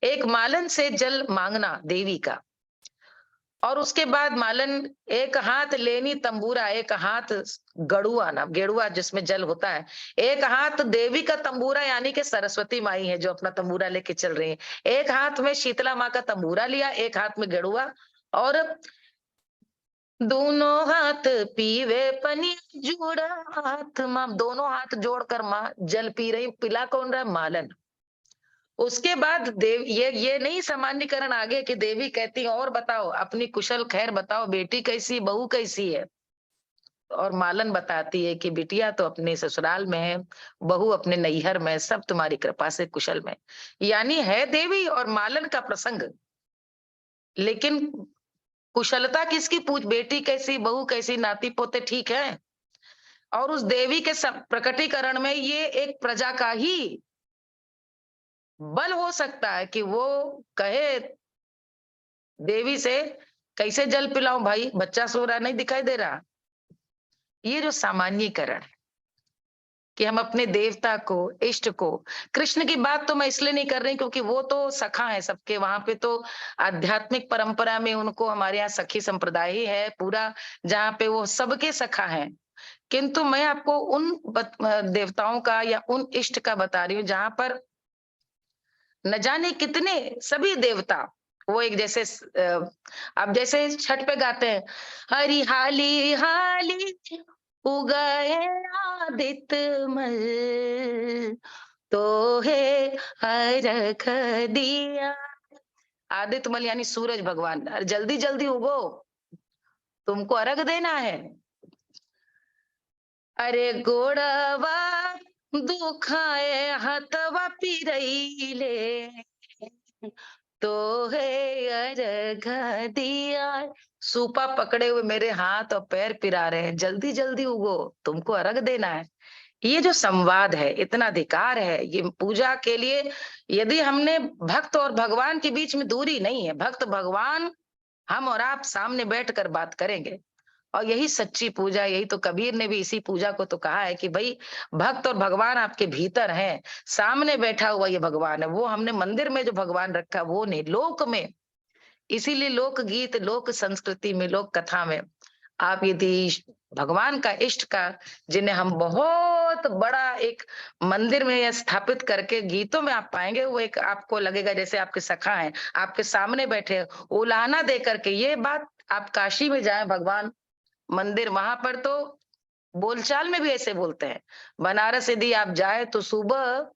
एक मालन से जल मांगना देवी का। और उसके बाद मालन एक हाथ लेनी तंबूरा, एक हाथ गड़ुआ ना गेड़ुआ जिसमें जल होता है, एक हाथ देवी का तंबूरा यानी कि सरस्वती माई है जो अपना तंबूरा लेके चल रही है, एक हाथ में शीतला माँ का तंबूरा लिया, एक हाथ में गेड़ुआ, और दोनों हाथ पीवे पनी जोड़ा हाथ, माँ दोनों हाथ जोड़कर माँ जल पी रही, पिला कौन रहा? मालन। उसके बाद देव ये नहीं सामान्यकरण आगे कि देवी कहती है और बताओ अपनी कुशल खैर बताओ, बेटी कैसी, बहू कैसी है, और मालन बताती है कि बिटिया तो अपने ससुराल में है, बहू अपने नैहर में, सब तुम्हारी कृपा से कुशल में। यानी है देवी और मालन का प्रसंग, लेकिन कुशलता किसकी पूछ, बेटी कैसी, बहू कैसी, नाती पोते ठीक है। और उस देवी के प्रकटीकरण में ये एक प्रजा का ही बल हो सकता है कि वो कहे देवी से कैसे जल पिलाऊं भाई, बच्चा सो रहा नहीं दिखाई दे रहा। ये जो सामान्यीकरण है कि हम अपने देवता को, इष्ट को, कृष्ण की बात तो मैं इसलिए नहीं कर रही क्योंकि वो तो सखा है सबके, वहां पे तो आध्यात्मिक परंपरा में उनको, हमारे यहाँ सखी संप्रदाय ही है पूरा, जहाँ पे वो सबके सखा हैं। किंतु मैं आपको उन देवताओं का या उन इष्ट का बता रही हूँ जहां पर न जाने कितने सभी देवता वो एक जैसे, अब जैसे छठ पे गाते हैं हरी हाली हाली उगए आदित्य मल, तो है हरख दिया, आदित्य मल यानी सूरज भगवान, अरे जल्दी जल्दी उगो, तुमको अर्घ देना है। अरे गोड़वा दुखाए हथवा पिरैले, तो है अर्घ दिया, सूपा पकड़े हुए मेरे हाथ और पैर पिरा रहे हैं, जल्दी जल्दी उगो, तुमको अर्घ देना है। ये जो संवाद है, इतना अधिकार है ये पूजा के लिए। यदि हमने भक्त और भगवान के बीच में दूरी नहीं है, भक्त भगवान हम और आप सामने बैठकर बात करेंगे, और यही सच्ची पूजा, यही तो कबीर ने भी इसी पूजा को तो कहा है कि भाई भक्त और भगवान आपके भीतर हैं, सामने बैठा हुआ ये भगवान है, वो हमने मंदिर में जो भगवान रखा वो नहीं, लोक में। इसीलिए लोक गीत, लोक संस्कृति में, लोक कथा में आप यदि भगवान का, इष्ट का, जिन्हें हम बहुत बड़ा एक मंदिर में स्थापित करके गीतों में आप पाएंगे, वो एक आपको लगेगा जैसे आपके सखा हैं, आपके सामने बैठे, उलाहना दे करके। ये बात आप काशी में जाएं, भगवान मंदिर, वहां पर तो बोलचाल में भी ऐसे बोलते हैं। बनारस यदि आप जाए तो सुबह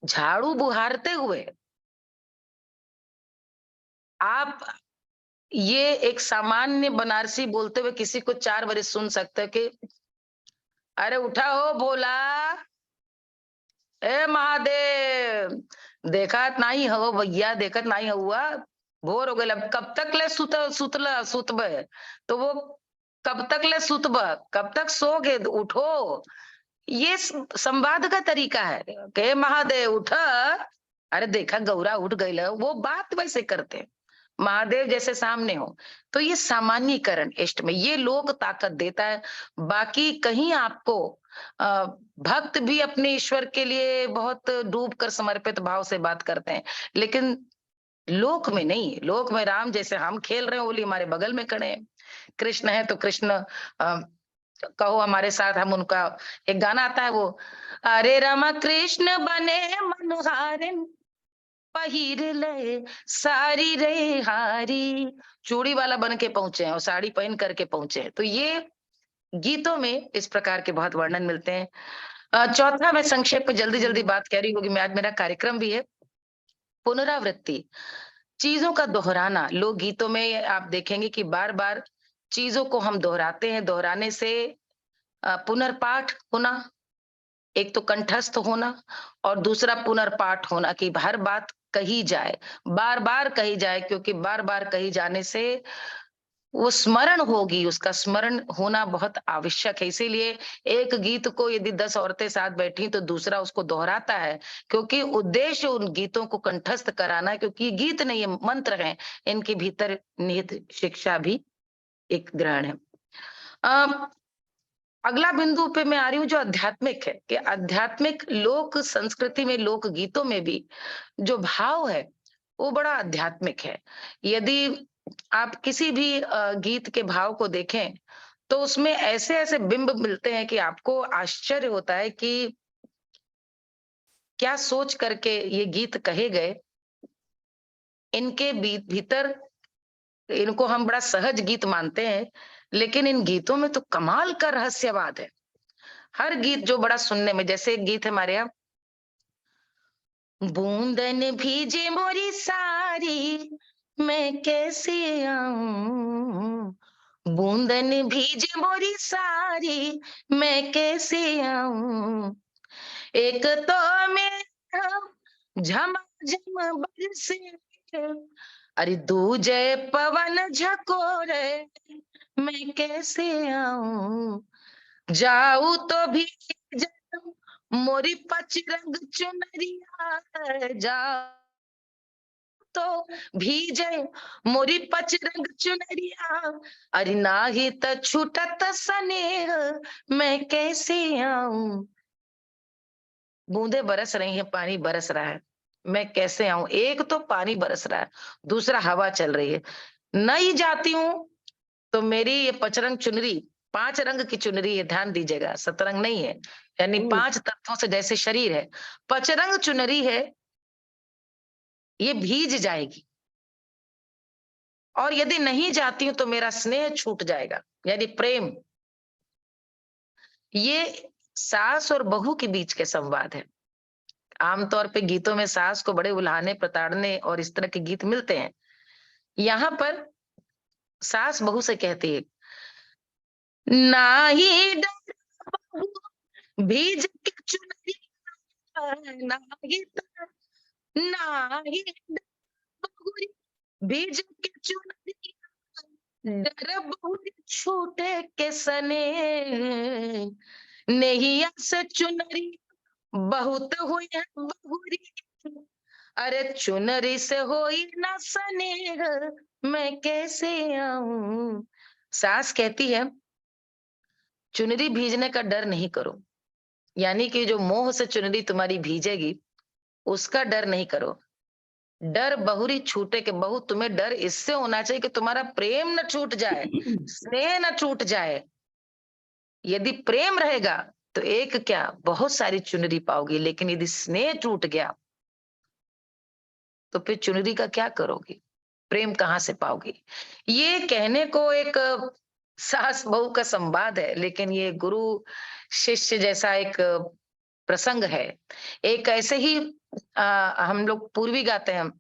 झाड़ू बुहारते हुए आप ये एक सामान्य बनारसी बोलते हुए किसी को 4 बजे सुन सकते हैं कि अरे उठा हो भोला, ए महादेव, देखत नहीं हो भैया, देखत नहीं हुआ, भोर हो गया, कब तक ले सुतला सुतबे। तो वो कब तक ले सुतब, कब तक सोगे, उठो। ये संवाद का तरीका है के महादेव उठ, अरे देखा गौरा उठ गई, वो बात वैसे करते हैं, महादेव जैसे सामने हो। तो ये सामान्यीकरण इष्ट में ये लोग ताकत देता है। बाकी कहीं आपको भक्त भी अपने ईश्वर के लिए बहुत डूब कर समर्पित भाव से बात करते हैं, लेकिन लोक में नहीं। लोक में राम जैसे हम खेल रहे हैं, ओली हमारे बगल में खड़े हैं, कृष्ण है तो कृष्ण कहो हमारे साथ, हम उनका एक गाना आता है वो, अरे रामा कृष्ण बने मनहारिन पहिर ले सारी रे हारी, चूड़ी वाला बन के पहुंचे हैं और साड़ी पहन करके पहुंचे हैं। तो ये गीतों में इस प्रकार के बहुत वर्णन मिलते हैं। चौथा, मैं संक्षेप में जल्दी जल्दी बात कह रही होगी, मैं आज मेरा कार्यक्रम भी है। पुनरावृत्ति, चीजों का दोहराना। लोक गीतों में आप देखेंगे कि बार बार चीजों को हम दोहराते हैं। दोहराने से पुनर्पाठ होना, एक तो कंठस्थ होना और दूसरा पुनर्पाठ होना, कि हर बात कही जाए, बार बार कही जाए, क्योंकि बार बार कही जाने से वो स्मरण होगी, उसका स्मरण होना बहुत आवश्यक है। इसीलिए एक गीत को यदि 10 औरतें साथ बैठी तो दूसरा उसको दोहराता है, क्योंकि उद्देश्य उन गीतों को कंठस्थ कराना है, क्योंकि ये गीत नहीं, ये मंत्र हैं, इनके भीतर निहित शिक्षा भी एक ग्रहण है। अगला बिंदु पे मैं आ रही हूँ जो आध्यात्मिक है, कि आध्यात्मिक लोक संस्कृति में, लोक गीतों में भी जो भाव है वो बड़ा आध्यात्मिक है। यदि आप किसी भी गीत के भाव को देखें तो उसमें ऐसे ऐसे बिंब मिलते हैं कि आपको आश्चर्य होता है कि क्या सोच करके ये गीत कहे गए। इनके भीतर, इनको हम बड़ा सहज गीत मानते हैं, लेकिन इन गीतों में तो कमाल का रहस्यवाद है। हर गीत जो बड़ा सुनने में, जैसे एक गीत है हमारे यहाँ, बूंदन भीजे मोरी सारी मैं कैसे आऊं, बूंदन भीजे मोरी सारी मैं कैसे आऊं, एक तो मेरा झमाझम बरसे, अरे दूजे पवन झकोरे मैं कैसे आऊं, जाऊं तो भी मोरी पच रंग चुनरिया, जाऊं तो भीजे मोरी पच रंग चुनरिया, अरे नाही त छूटत स्नेह मैं कैसे आऊं, बूंदे बरस रही हैं, पानी बरस रहा है, मैं कैसे आऊं। एक तो पानी बरस रहा है, दूसरा हवा चल रही है। नहीं जाती हूँ तो मेरी ये पचरंग चुनरी, 5 रंग की चुनरी है, ध्यान दीजिएगा, 7 रंग नहीं है, यानी 5 तत्वों से जैसे शरीर है, पचरंग चुनरी है, ये भीज जाएगी। और यदि नहीं जाती हूं तो मेरा स्नेह छूट जाएगा, यानी प्रेम। ये सास और बहू के बीच के संवाद है। आमतौर पे गीतों में सास को बड़े उल्हाने, प्रताड़ने और इस तरह के गीत मिलते हैं। यहाँ पर सास बहू से कहती है, ना ही डर बहू भीज के चुनरी, ना ही डर, ना ही डर बहू भीज के चुनरी, डर बहुरी छूटे के सने, नैया से चुनरी बहुत हुई है बहुरी, अरे चुनरी से होई ना स्नेह मैं कैसे आऊं। सास कहती है चुनरी भीजने का डर नहीं करो, यानी कि जो मोह से चुनरी तुम्हारी भीजेगी उसका डर नहीं करो। डर बहुरी छूटे के, बहू तुम्हें डर इससे होना चाहिए कि तुम्हारा प्रेम न छूट जाए, स्नेह न छूट जाए। यदि प्रेम रहेगा तो एक क्या बहुत सारी चुनरी पाओगी, लेकिन यदि स्नेह टूट गया तो फिर चुनरी का क्या करोगी, प्रेम कहाँ से पाओगी। ये कहने को एक सास बहू का संवाद है, लेकिन ये गुरु शिष्य जैसा एक प्रसंग है। एक ऐसे ही हम लोग पूर्वी गाते हैं,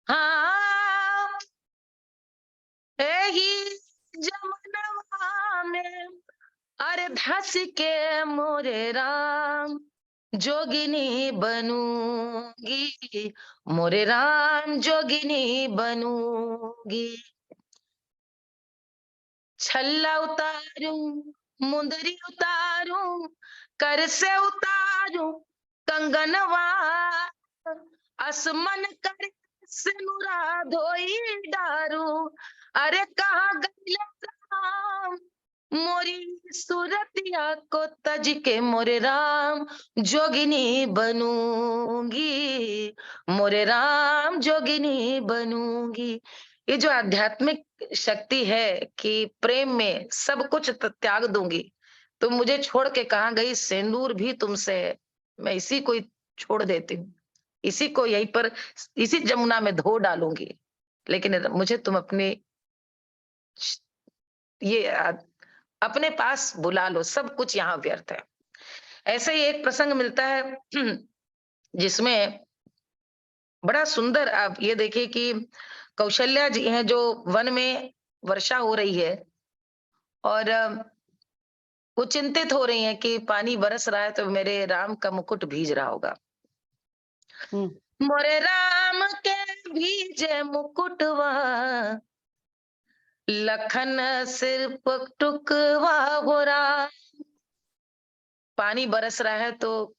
हाँ ही जमनवा में, अरे धस के मोरे राम, जोगिनी बनूंगी, मोरे राम जोगिनी बनूंगी। छल्ला उतारूं, मुंदरी उतारूं, कर से उतारूं कंगनवा, आसमन कर सिनुरा धोई डारू, अरे कहाँ गइले राम, मोरी सूरतिया को तज के मोरे राम जोगिनी बनूंगी, मोरे राम जोगिनी बनूंगी। ये जो आध्यात्मिक शक्ति है कि प्रेम में सब कुछ त्याग दूंगी, तुम मुझे छोड़ के कहाँ गई, सिंदूर भी तुमसे है, मैं इसी को ही छोड़ देती हूँ, इसी को यहीं पर इसी जमुना में धो डालूंगी, लेकिन मुझे तुम अपने ये अपने पास बुला लो, सब कुछ यहाँ व्यर्थ है। ऐसे ही एक प्रसंग मिलता है जिसमें बड़ा सुंदर, आप ये देखिए कि कौशल्या जी हैं जो वन में वर्षा हो रही है और वो चिंतित हो रही हैं कि पानी बरस रहा है तो मेरे राम का मुकुट भीज रहा होगा। मोरे राम के भीजे मुकुटवा, लखन सिर पर टुकवा हो रहा। पानी बरस रहा है तो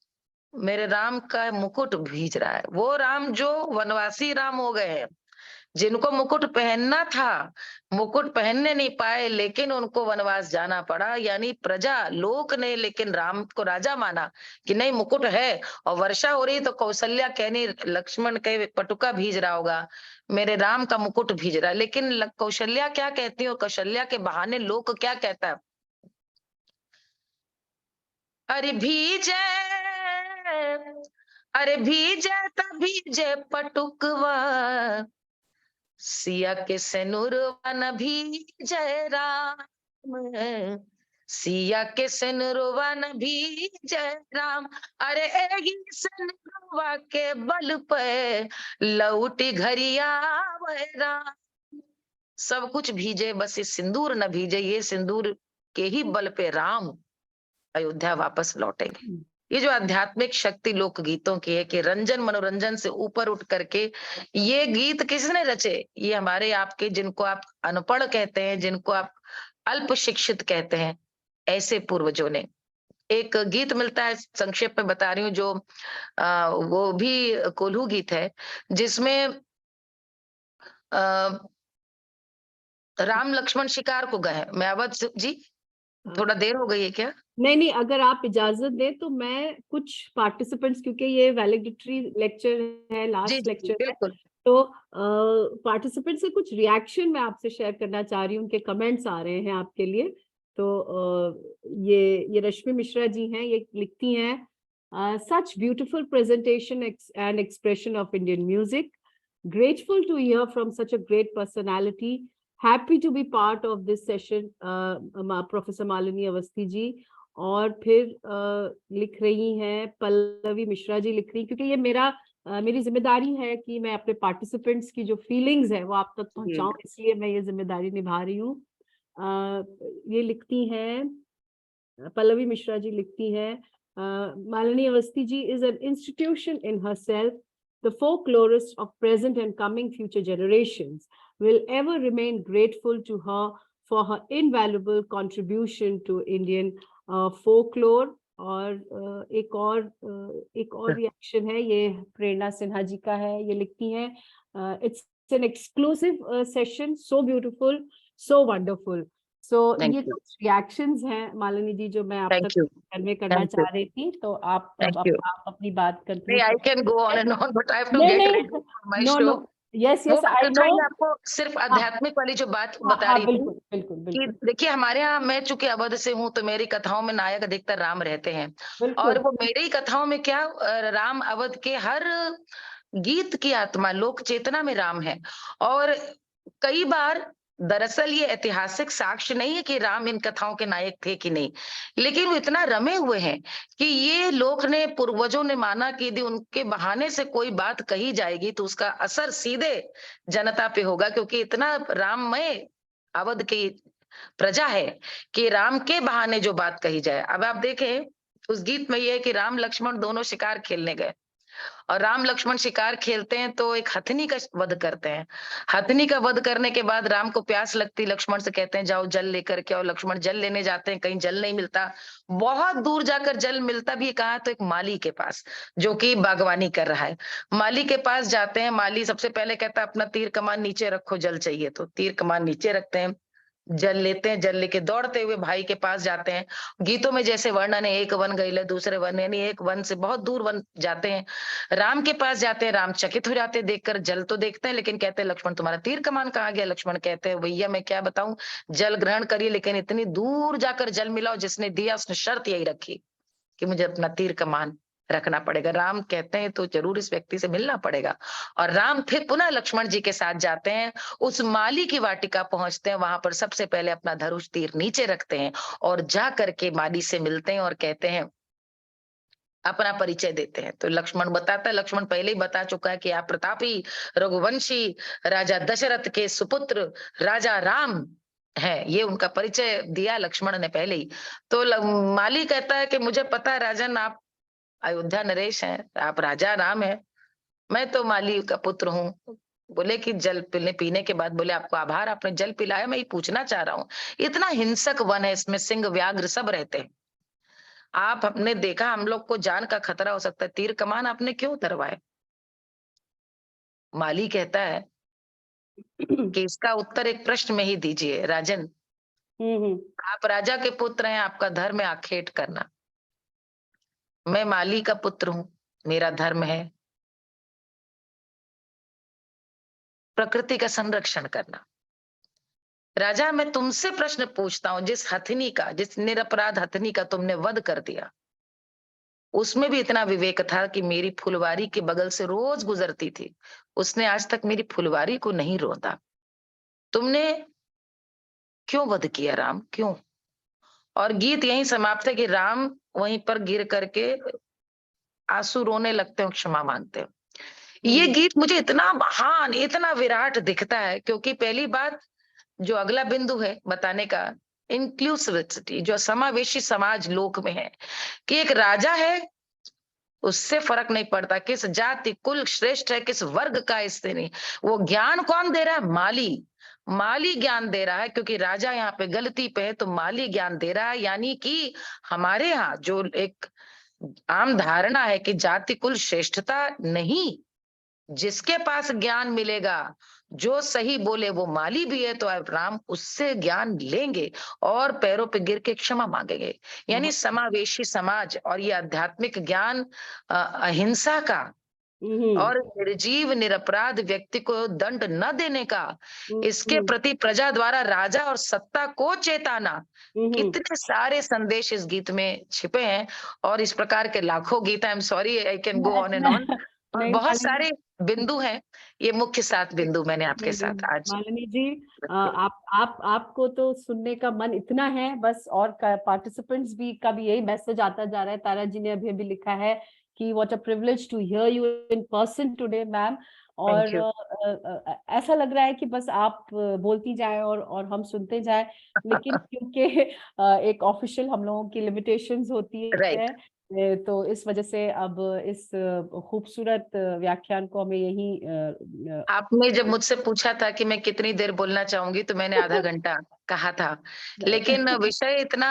मेरे राम का मुकुट भीज रहा है। वो राम जो वनवासी राम हो गए हैं, जिनको मुकुट पहनना था, मुकुट पहनने नहीं पाए, लेकिन उनको वनवास जाना पड़ा। यानी प्रजा लोक ने लेकिन राम को राजा माना कि नहीं मुकुट है, और वर्षा हो रही तो कौशल्या कहनी लक्ष्मण के पटुका भीज रहा होगा, मेरे राम का मुकुट भीज रहा है। लेकिन कौशल्या क्या कहती है, और कौशल्या के बहाने लोक क्या कहता है, अरे भीजे, अरे भीजे तब भीजे पटुकवा, सिया के सेनुरवा न भीजे राम, सिया के सेनुरवा न भीजे राम, अरे एगी सेनुरवा के बल पे लौटी घरिया वह राम। सब कुछ भीजे बस ये सिंदूर न भीजे, ये सिंदूर के ही बल पे राम अयोध्या वापस लौटेंगे। ये जो आध्यात्मिक शक्ति लोक गीतों की है कि रंजन मनोरंजन से ऊपर उठ करके ये गीत किसने रचे, ये हमारे आपके जिनको आप अनपढ़ कहते हैं, जिनको आप अल्प शिक्षित कहते हैं, ऐसे पूर्वजों ने। एक गीत मिलता है, संक्षेप में बता रही हूँ, जो वो भी कोल्हू गीत है, जिसमें राम लक्ष्मण शिकार को गए। मैं अवध जी थोड़ा देर हो गई है क्या? नहीं, अगर आप इजाजत दें तो मैं कुछ पार्टिसिपेंट्स, क्योंकि ये वैलिडिटरी लेक्चर है, लास्ट लेक्चर है, तो पार्टिसिपेंट्स से कुछ रिएक्शन मैं आपसे शेयर करना चाह रही हूँ, उनके कमेंट्स आ रहे हैं आपके लिए। तो ये रश्मि मिश्रा जी हैं, ये लिखती हैं, such beautiful presentation and expression of Indian music, grateful to hear from such a great personality, happy to be part of this session, professor Malini Awasthi ji. और फिर लिख रही हैं पल्लवी मिश्रा जी, लिख रही, क्योंकि ये मेरी जिम्मेदारी है कि मैं अपने पार्टिसिपेंट्स की जो फीलिंग्स है वो आप तक पहुंचाऊं, इसलिए मैं ये जिम्मेदारी निभा रही हूँ। ये लिखती हैं, पल्लवी मिश्रा जी लिखती हैं, मालिनी अवस्थी जी is an institution in herself. The folklorists of present and coming future generations will ever remain grateful to her for her invaluable contribution to Indian folklore. और एक और रिएक्शन है, ये प्रेरणा सिन्हा जी का है, ये लिखती हैं, it's an exclusive session, so beautiful, so wonderful. So ये कुछ रिएक्शंस हैं मालिनी जी जो मैं आप तक कन्वे करना चाह रही थी, तो आप अपनी बात conclude. I can go on and on, but I have to get ready for my show. Yes, I know. आपको सिर्फ आध्यात्मिक वाली जो बात बता रही थी, बिल्कुल। देखिए हमारे यहाँ, मैं चूंकि अवध से हूँ तो मेरी कथाओं में नायक अधिकतर राम रहते हैं, और वो मेरी कथाओं में क्या, राम अवध के हर गीत की आत्मा, लोक चेतना में राम है। और कई बार दरअसल ये ऐतिहासिक साक्ष्य नहीं है कि राम इन कथाओं के नायक थे कि नहीं, लेकिन वो इतना रमे हुए हैं कि ये लोक ने, पूर्वजों ने माना कि यदि उनके बहाने से कोई बात कही जाएगी तो उसका असर सीधे जनता पे होगा, क्योंकि इतना राममय अवध की प्रजा है कि राम के बहाने जो बात कही जाए। अब आप देखें उस गीत में ये है कि राम लक्ष्मण दोनों शिकार खेलने गए और राम लक्ष्मण शिकार खेलते हैं तो एक हथनी का वध करते हैं। हथनी का वध करने के बाद राम को प्यास लगती, लक्ष्मण से कहते हैं जाओ जल लेकर के आओ। लक्ष्मण जल लेने जाते हैं, कहीं जल नहीं मिलता। बहुत दूर जाकर जल मिलता भी कहाँ, तो एक माली के पास जो कि बागवानी कर रहा है। माली के पास जाते हैं। माली सबसे पहले कहता है अपना तीर कमान नीचे रखो, जल चाहिए। तो तीर कमान नीचे रखते हैं, जल लेते हैं। जल लेके दौड़ते हुए भाई के पास जाते हैं। गीतों में जैसे वर्णन है, एक वन गईले दूसरे वन, यानी एक वन से बहुत दूर वन जाते हैं। राम के पास जाते हैं। राम चकित हो जाते हैं देखकर। जल तो देखते हैं लेकिन कहते हैं लक्ष्मण तुम्हारा तीर कमान कहाँ गया? लक्ष्मण कहते हैं भैया मैं क्या बताऊं, जल ग्रहण करिए, लेकिन इतनी दूर जाकर जल मिलाओ, जिसने दिया उसने शर्त यही रखी कि मुझे अपना तीर कमान रखना पड़ेगा। राम कहते हैं तो जरूर इस व्यक्ति से मिलना पड़ेगा। और राम फिर पुनः लक्ष्मण जी के साथ जाते हैं, उस माली की वाटिका पहुंचते हैं। वहां पर सबसे पहले अपना धनुष तीर नीचे रखते हैं और जा करके माली से मिलते हैं और कहते हैं, अपना परिचय देते हैं। तो लक्ष्मण बताता है, लक्ष्मण पहले ही बता चुका है कि आप प्रतापी रघुवंशी राजा दशरथ के सुपुत्र राजा राम है। ये उनका परिचय दिया लक्ष्मण ने पहले ही। तो माली कहता है कि मुझे पता है राजन, आप अयोध्या नरेश हैं, आप राजा राम हैं, मैं तो माली का पुत्र हूँ। बोले कि जल पीने के बाद बोले आपको आभार, आपने जल पिलाया, मैं ये पूछना चाह रहा हूँ, इतना हिंसक वन है, इसमें सिंह व्याघ्र सब रहते हैं, आप हमने देखा हम लोग को जान का खतरा हो सकता है, तीर कमान आपने क्यों उतरवाए? माली कहता है कि इसका उत्तर एक प्रश्न में ही दीजिए राजन। आप राजा के पुत्र हैं, आपका धर्म है आखेट करना। मैं माली का पुत्र हूं, मेरा धर्म है प्रकृति का संरक्षण करना। राजा मैं तुमसे प्रश्न पूछता हूं, जिस हथनी का, जिस निरपराध हथनी का तुमने वध कर दिया, उसमें भी इतना विवेक था कि मेरी फुलवारी के बगल से रोज गुजरती थी, उसने आज तक मेरी फुलवारी को नहीं रोंदा। तुमने क्यों वध किया राम, क्यों? और गीत यहीं समाप्त है कि राम वहीं पर गिर करके आंसू रोने लगते हैं, क्षमा मांगते हैं। ये गीत मुझे इतना महान, इतना विराट दिखता है, क्योंकि पहली बात जो अगला बिंदु है बताने का, इंक्लूसिविटी, जो समावेशी समाज लोक में है, कि एक राजा है, उससे फर्क नहीं पड़ता किस जाति कुल श्रेष्ठ है, किस वर्ग का, इससे नहीं। वो ज्ञान कौन दे रहा है? माली। माली ज्ञान दे रहा है, क्योंकि राजा यहाँ पे गलती पे है तो माली ज्ञान दे रहा है। यानी कि हमारे यहाँ जो एक आम धारणा है कि जाति कुल श्रेष्ठता नहीं, जिसके पास ज्ञान मिलेगा, जो सही बोले वो माली भी है, तो अब राम उससे ज्ञान लेंगे और पैरों पे गिर के क्षमा मांगेंगे। यानी समावेशी समाज और ये आध्यात्मिक ज्ञान अहिंसा का और निर्जीव निरपराध व्यक्ति को दंड न देने का, इसके प्रति प्रजा द्वारा राजा और सत्ता को चेताना, कितने सारे संदेश इस गीत में छिपे हैं। और इस प्रकार के लाखों गीत, I am sorry I can go on and on, और नहीं बहुत सारे बिंदु हैं। ये मुख्य 7 बिंदु मैंने आपके नहीं, साथ आज मालिनी जी, आपको तो सुनने का मन इतना है बस, और पार्टिसिपेंट्स भी का भी यही मैसेज आता जा रहा है। तारा जी ने अभी अभी लिखा है कि what a privilege to hear you in person today ma'am. और ऐसा लग रहा है कि बस आप बोलती जाएं और हम सुनते जाएं, लेकिन क्योंकि एक ऑफिशियल हम लोगों की लिमिटेशंस होती राइट। है, तो इस वजह से अब इस खूबसूरत व्याख्यान को हमें यही आपने जब मुझसे पूछा था कि मैं कितनी देर बोलना चाहूंगी, तो मैंने आधा घंटा कहा था, लेकिन विषय इतना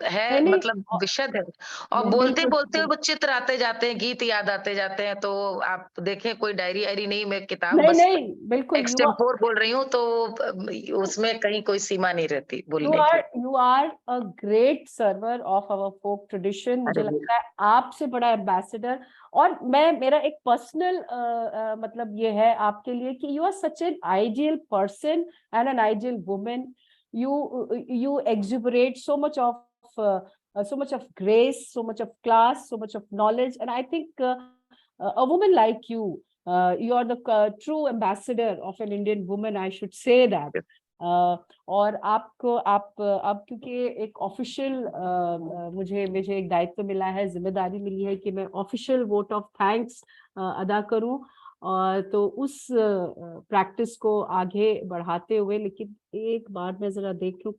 है, नहीं मतलब विशद है, और नहीं, बोलते बोलते बिल्कुल वो चित्र आते जाते हैं, गीत याद आते जाते हैं। तो आप देखें, कोई डायरी आयरी नहीं, मैं किताब नहीं बस नहीं, बिल्कुल एक्सटेम्पोर बोल रही हूँ, तो उसमें कहीं कोई सीमा नहीं रहती बोलने की। You are a great server of our folk tradition. मुझे अरे लगता है आपसे बड़ा एम्बेसडर। और मेरा एक पर्सनल मतलब ये है आपके लिए कि you are such an ideal person and an ideal women. you exuberate so much of grace, so much of class, so much of knowledge, and I think a woman like you, you are the true ambassador of an Indian woman, I should say that. और आपको अब क्योंकि एक official मुझे एक दायित्व मिला है, जिम्मेदारी मिली है कि मैं ऑफिशियल वोट ऑफ थैंक्स अदा करूं, तो उस प्रैक्टिस को आगे बढ़ाते हुए, लेकिन एक बार मैं जरा देख लूं,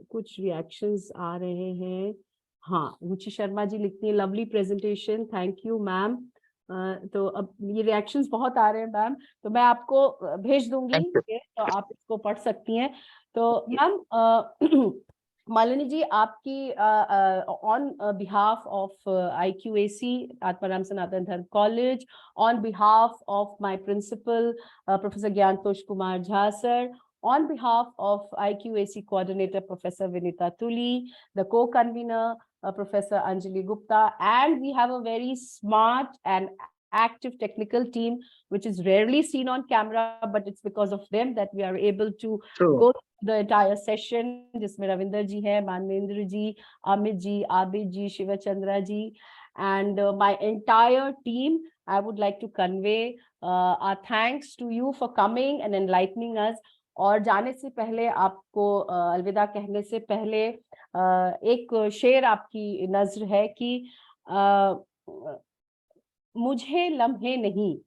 कुछ रिएक्शंस आ रहे हैं। हाँ, रुचि शर्मा जी लिखती है lovely presentation, thank you ma'am. तो अब ये रिएक्शंस बहुत आ रहे हैं मैम, तो मैं आपको भेज दूंगी Thank you. ये, तो आप इसको पढ़ सकती हैं। तो मैम मालिनी जी, आपकी on behalf of IQAC Atmaram Sanatan Dharma college, on behalf of my principal professor Gyantosh Kumar Jha sir, on behalf of IQAC coordinator Professor Vinita Tuli, the co-convener Professor Anjali Gupta, and we have a very smart and active technical team which is rarely seen on camera, but it's because of them that we are able to True. go through the entire session, जिसमें रविंदर जी है, मानवेंद्र जी, अमित जी, आबिद जी, शिवचंद्रा जी, and my entire team. I would like to convey our thanks to you for coming and enlightening us. और जाने से पहले, आपको अलविदा कहने से पहले एक शेर आपकी नज्र है कि मुझे लम्हे नहीं,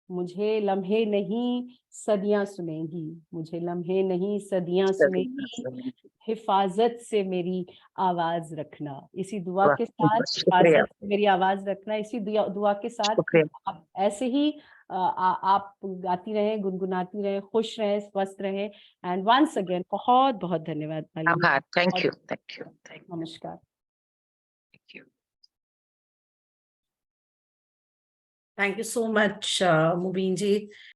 मुझे लम्हे नहीं सदियां सुनेंगी, मुझे लम्हे नहीं सदियां सुनेंगी, हिफाजत से मेरी आवाज रखना। इसी दुआ के साथ, शुक्रिया। हिफाजत से मेरी आवाज रखना, इसी दुआ के साथ शुक्रिया। आप ऐसे ही आप गाती रहें, गुनगुनाती रहें, खुश रहें, स्वस्थ रहें। एंड वंस अगेन बहुत बहुत धन्यवाद मालिनी। आभार। Thank you, thank you, thank नमस्कार। You. Thank you so much, Mubin ji.